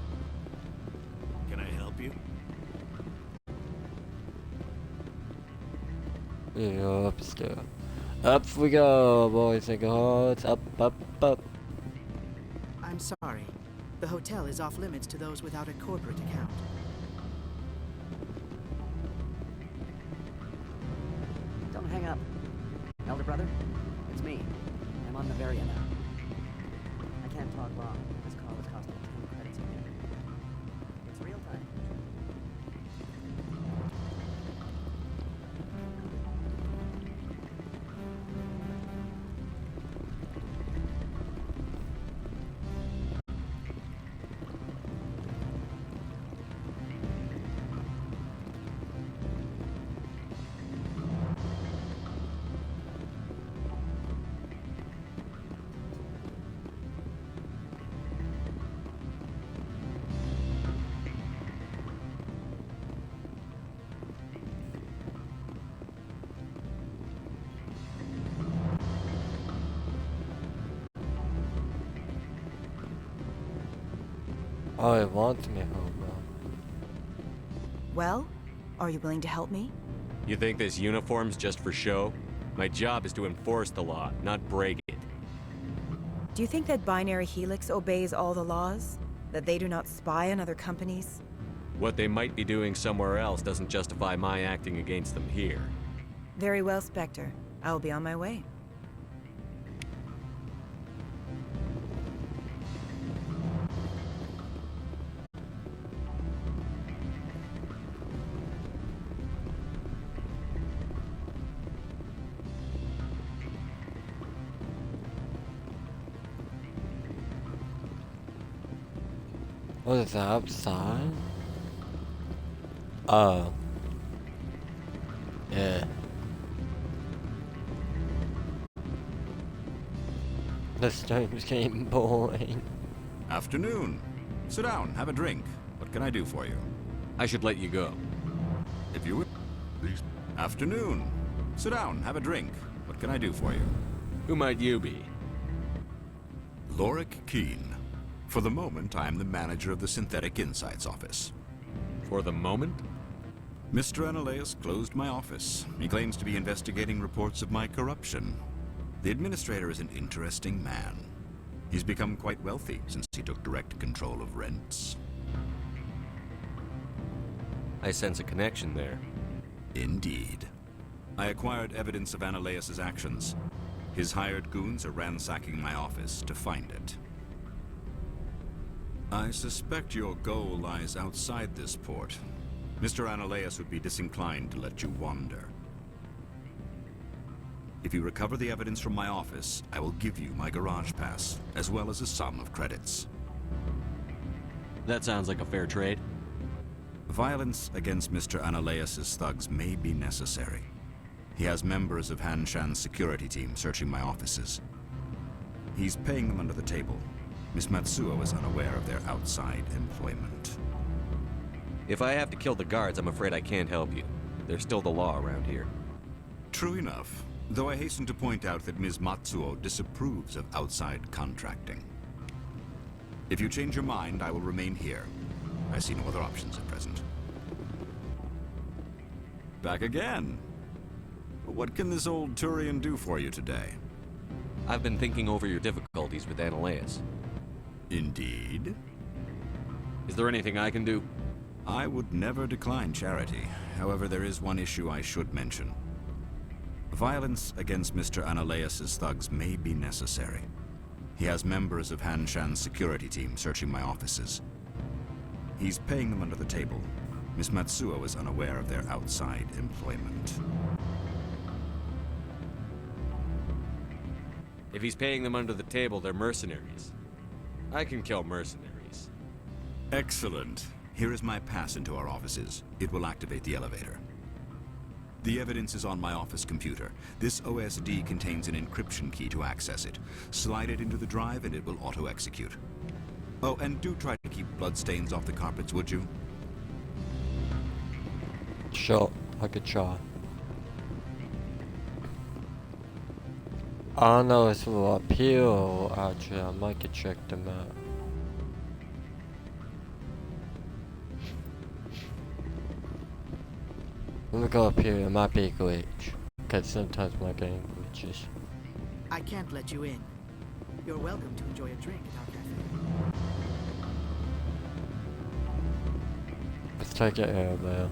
Speaker 3: Can I help you?
Speaker 1: Yeah, upstairs. Up we go, boys and girls. Up, up, up.
Speaker 2: I'm sorry. The hotel is off limits to those without a corporate account.
Speaker 5: Don't hang up. Elder brother, it's me. I'm on Noveria now. I can't talk long. This call is costing 10 credits a minute. It's real time.
Speaker 1: Oh, it wants me home, bro.
Speaker 24: Well, are you willing to help me?
Speaker 4: You think this uniform's just for show? My job is to enforce the law, not break it.
Speaker 24: Do you think that Binary Helix obeys all the laws? That they do not spy on other companies?
Speaker 4: What they might be doing somewhere else doesn't justify my acting against them here.
Speaker 24: Very well, Spectre. I will be on my way.
Speaker 1: What is that outside? Oh. Yeah. The stream's getting boring.
Speaker 25: Afternoon. Sit down, have a drink. What can I do for you?
Speaker 4: I should let you go.
Speaker 25: If you would. Afternoon. Sit down, have a drink. What can I do for you?
Speaker 4: Who might you be?
Speaker 25: Lorik Keene. For the moment, I am the manager of the Synthetic Insights office.
Speaker 4: For the moment?
Speaker 25: Mr. Analeas closed my office. He claims to be investigating reports of my corruption. The administrator is an interesting man. He's become quite wealthy since he took direct control of rents.
Speaker 4: I sense a connection there.
Speaker 25: Indeed. I acquired evidence of Analeas' actions. His hired goons are ransacking my office to find it. I suspect your goal lies outside this port. Mr. Analeas would be disinclined to let you wander. If you recover the evidence from my office, I will give you my garage pass, as well as a sum of credits.
Speaker 4: That sounds like a fair trade.
Speaker 25: Violence against Mr. Analeas' thugs may be necessary. He has members of Han Shan's security team searching my offices. He's paying them under the table. Miss Matsuo is unaware of their outside employment.
Speaker 4: If I have to kill the guards, I'm afraid I can't help you. There's still the law around here.
Speaker 25: True enough, though I hasten to point out that Ms. Matsuo disapproves of outside contracting. If you change your mind, I will remain here. I see no other options at present. Back again. What can this old Turian do for you today?
Speaker 4: I've been thinking over your difficulties with Analeas.
Speaker 25: Indeed?
Speaker 4: Is there anything I can do?
Speaker 25: I would never decline charity. However, there is one issue I should mention. Violence against Mr. Analeas' thugs may be necessary. He has members of Han Shan's security team searching my offices. He's paying them under the table. Miss Matsuo is unaware of their outside employment.
Speaker 4: If he's paying them under the table, they're mercenaries. I can kill mercenaries.
Speaker 25: Excellent. Here is my pass into our offices. It will activate the elevator. The evidence is on my office computer. This OSD contains an encryption key to access it. Slide it into the drive and it will auto-execute. Oh, and do try to keep bloodstains off the carpets, would you?
Speaker 1: Sure, I could try. I don't know if we're up here or actually I might could check them out. Let me go up here, it might be a glitch. Because sometimes my game glitches.
Speaker 8: I can't let you in. You're welcome to enjoy a drink at our cafe.
Speaker 1: Let's take it here, man.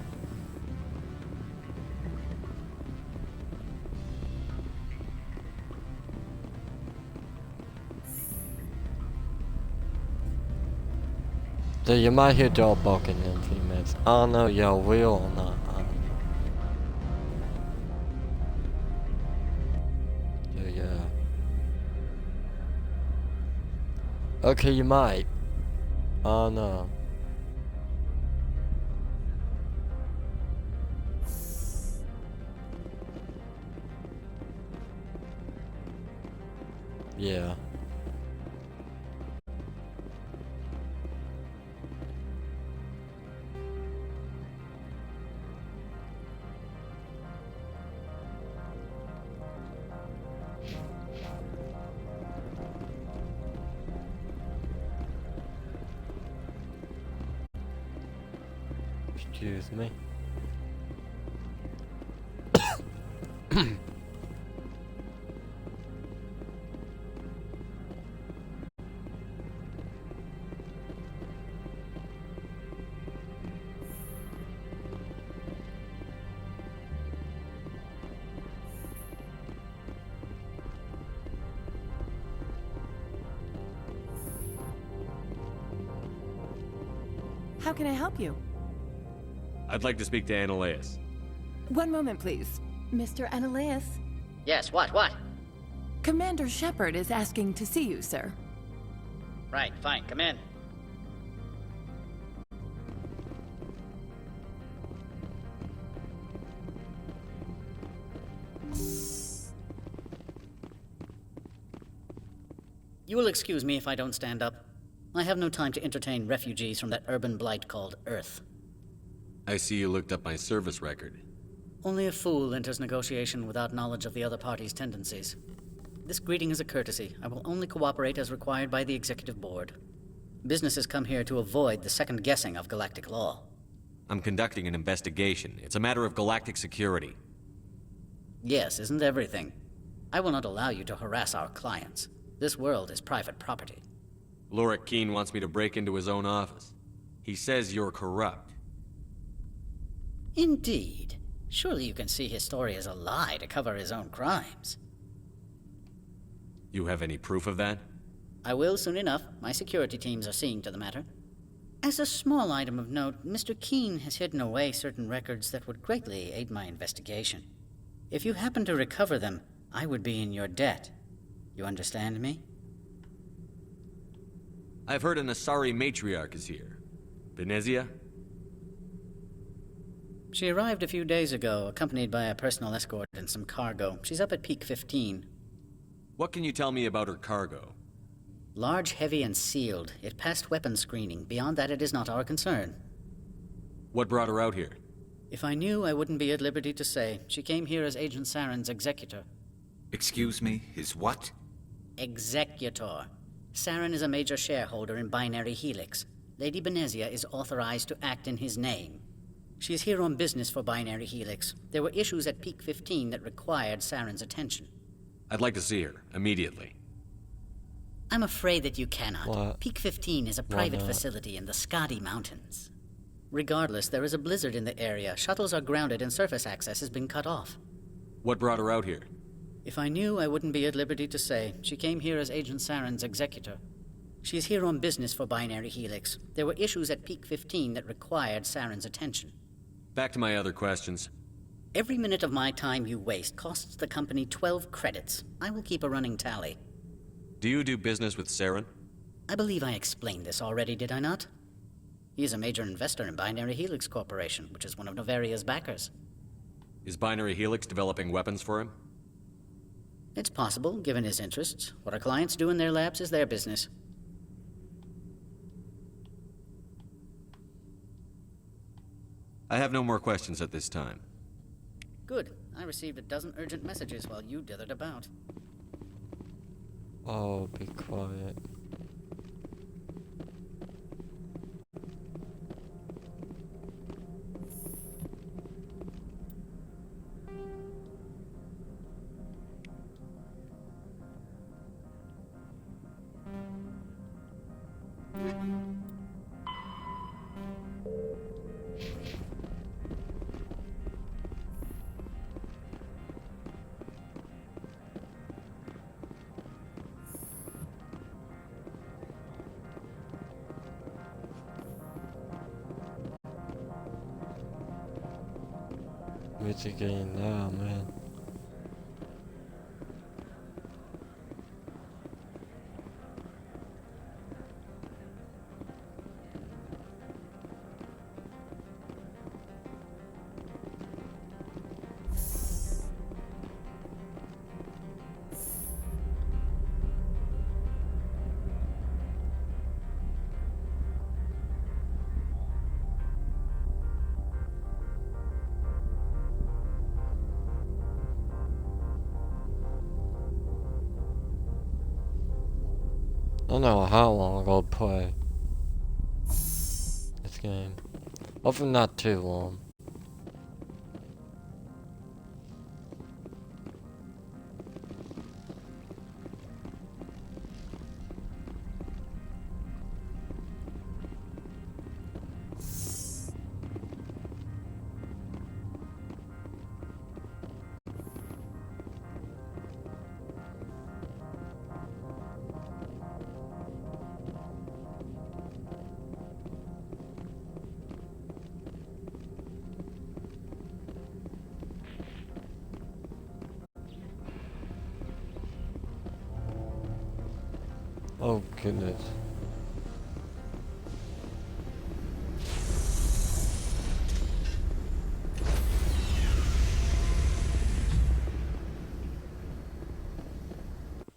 Speaker 1: So you might hear dog barking in a few minutes. I don't know, y'all will or not. I don't know. So yeah. Okay, you might. I don't know. Yeah. Excuse me.
Speaker 23: How can I help you?
Speaker 4: I'd like to speak to Ananias.
Speaker 23: One moment, please. Mr. Ananias?
Speaker 9: Yes, what?
Speaker 23: Commander Shepard is asking to see you, sir.
Speaker 9: Right, fine, come in. You will excuse me if I don't stand up. I have no time to entertain refugees from that urban blight called Earth.
Speaker 4: I see you looked up my service record.
Speaker 9: Only a fool enters negotiation without knowledge of the other party's tendencies. This greeting is a courtesy. I will only cooperate as required by the Executive Board. Businesses come here to avoid the second guessing of galactic law.
Speaker 4: I'm conducting an investigation. It's a matter of galactic security.
Speaker 9: Yes, isn't everything? I will not allow you to harass our clients. This world is private property.
Speaker 4: Lorik Keen wants me to break into his own office. He says you're corrupt.
Speaker 9: Indeed. Surely you can see his story as a lie to cover his own crimes.
Speaker 4: You have any proof of that?
Speaker 9: I will soon enough. My security teams are seeing to the matter. As a small item of note, Mr. Keen has hidden away certain records that would greatly aid my investigation. If you happen to recover them, I would be in your debt. You understand me?
Speaker 4: I've heard an Asari matriarch is here. Venezia?
Speaker 9: She arrived a few days ago, accompanied by a personal escort and some cargo. She's up at Peak 15.
Speaker 4: What can you tell me about her cargo?
Speaker 9: Large, heavy, and sealed. It passed weapons screening. Beyond that, it is not our concern.
Speaker 4: What brought her out here?
Speaker 9: If I knew, I wouldn't be at liberty to say. She came here as Agent Saren's executor.
Speaker 12: Excuse me, his what?
Speaker 9: Executor. Saren is a major shareholder in Binary Helix. Lady Venezia is authorized to act in his name. She is here on business for Binary Helix. There were issues at Peak 15 that required Saren's attention.
Speaker 4: I'd like to see her, immediately.
Speaker 9: I'm afraid that you cannot.
Speaker 1: What?
Speaker 9: Peak 15 is a private facility in the Skadi Mountains. Regardless, there is a blizzard in the area. Shuttles are grounded and surface access has been cut off.
Speaker 4: What brought her out here?
Speaker 9: If I knew, I wouldn't be at liberty to say. She came here as Agent Saren's executor. She is here on business for Binary Helix. There were issues at Peak 15 that required Saren's attention.
Speaker 4: Back to my other questions.
Speaker 9: Every minute of my time you waste costs the company 12 credits. I will keep a running tally.
Speaker 4: Do you do business with Saren?
Speaker 9: I believe I explained this already, did I not? He is a major investor in Binary Helix Corporation, which is one of Novaria's backers.
Speaker 4: Is Binary Helix developing weapons for him?
Speaker 9: It's possible, given his interests. What our clients do in their labs is their business.
Speaker 4: I have no more questions at this time.
Speaker 9: Good. I received a dozen urgent messages while you dithered about.
Speaker 1: Oh, be quiet. Music game now, man. I don't know how long I'll play this game. Hopefully not too long. Oh goodness.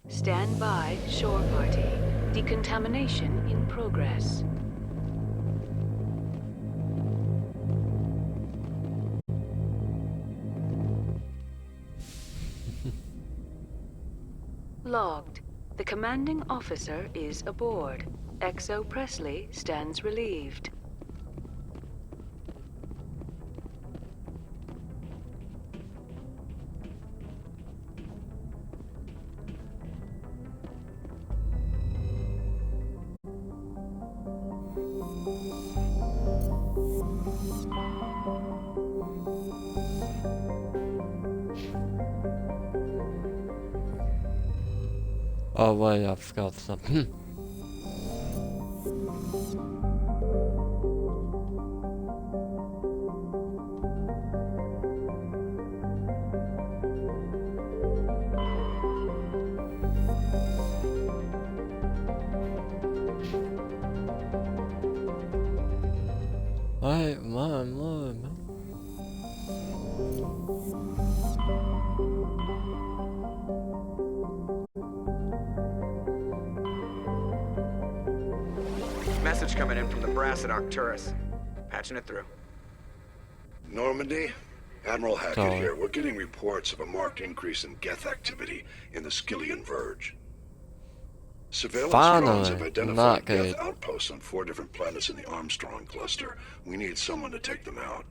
Speaker 18: Stand by, shore party. Decontamination in progress. Logged. The commanding officer is aboard. XO Presley stands relieved.
Speaker 1: Oh wait, I forgot something. Alright, man.
Speaker 10: Message coming in from the brass at Arcturus. Patching it through.
Speaker 15: Normandy? Admiral Hackett here. We're getting reports of a marked increase in Geth activity in the Skyllian Verge. Surveillance drones have identified Geth outposts on 4 different planets in the Armstrong cluster. We need someone to take them out.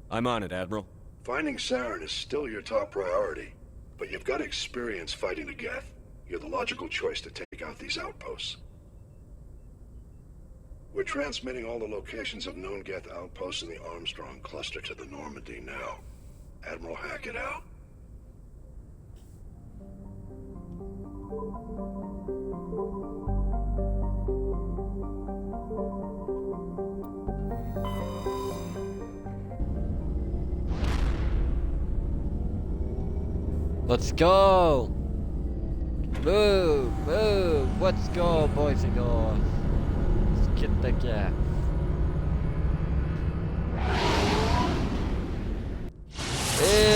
Speaker 4: I'm on it, Admiral.
Speaker 15: Finding Saren is still your top priority, but you've got experience fighting the Geth. You're the logical choice to take out these outposts. We're transmitting all the locations of known Geth outposts in the Armstrong cluster to the Normandy now. Admiral Hackett out.
Speaker 1: Let's go! Move! Let's go, boys and girls. Let's get the gas. Yeah.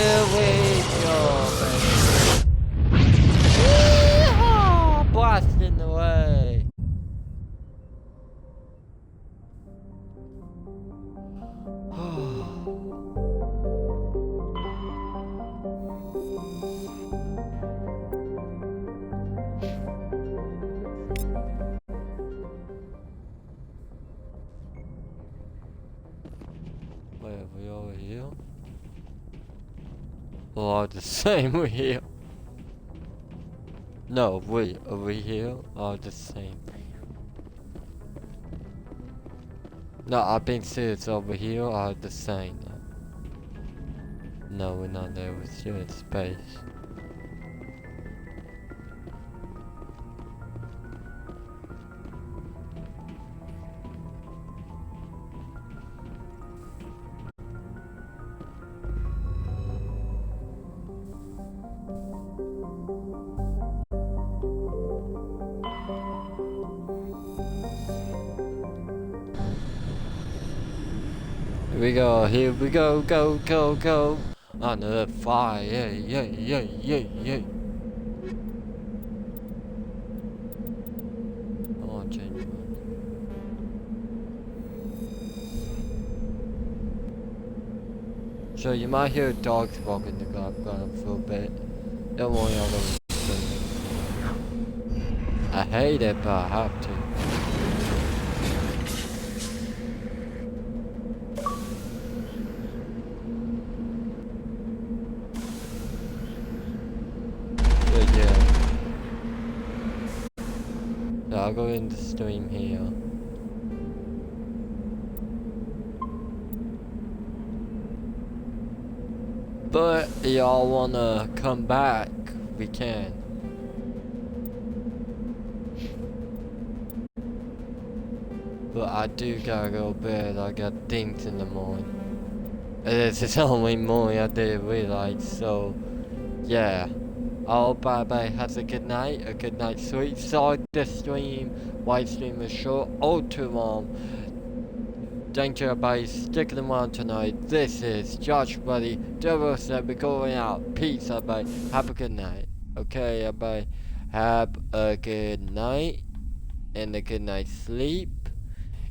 Speaker 1: are the same over here. No, we over here are the same. No, I've been serious, over here are the same. No, we're not there, we're still in space. Here we go, go. On the fire, yeah. Oh, change one. So you might hear dogs walking the background for a bit. Don't worry, I'll go. I hate it, but I have to. I'll go in the stream here. But y'all wanna come back, we can. But I do gotta go to bed, I got things in the morning. This is only morning, I didn't realize, so yeah. Oh, bye-bye, have a good night sleep. Sorry the stream, white stream is short, or too long. Thank you everybody, sticking around tonight. This is Josh Buddy, Devil said we're going out. Peace everybody, have a good night. Okay everybody, have a good night, and a good night's sleep.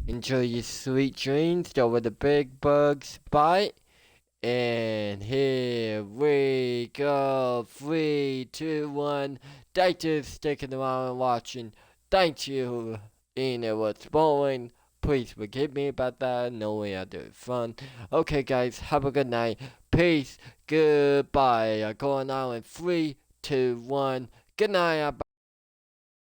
Speaker 1: Enjoy your sweet dreams, don't let the big bugs bite. And here we go. 3, 2, 1. Thank you for sticking around and watching. Thank you. And it was boring. Please forgive me about that. Knowing I do it fun. Okay, guys. Have a good night. Peace. Goodbye. I'm going out in 3, 2, 1. Good night.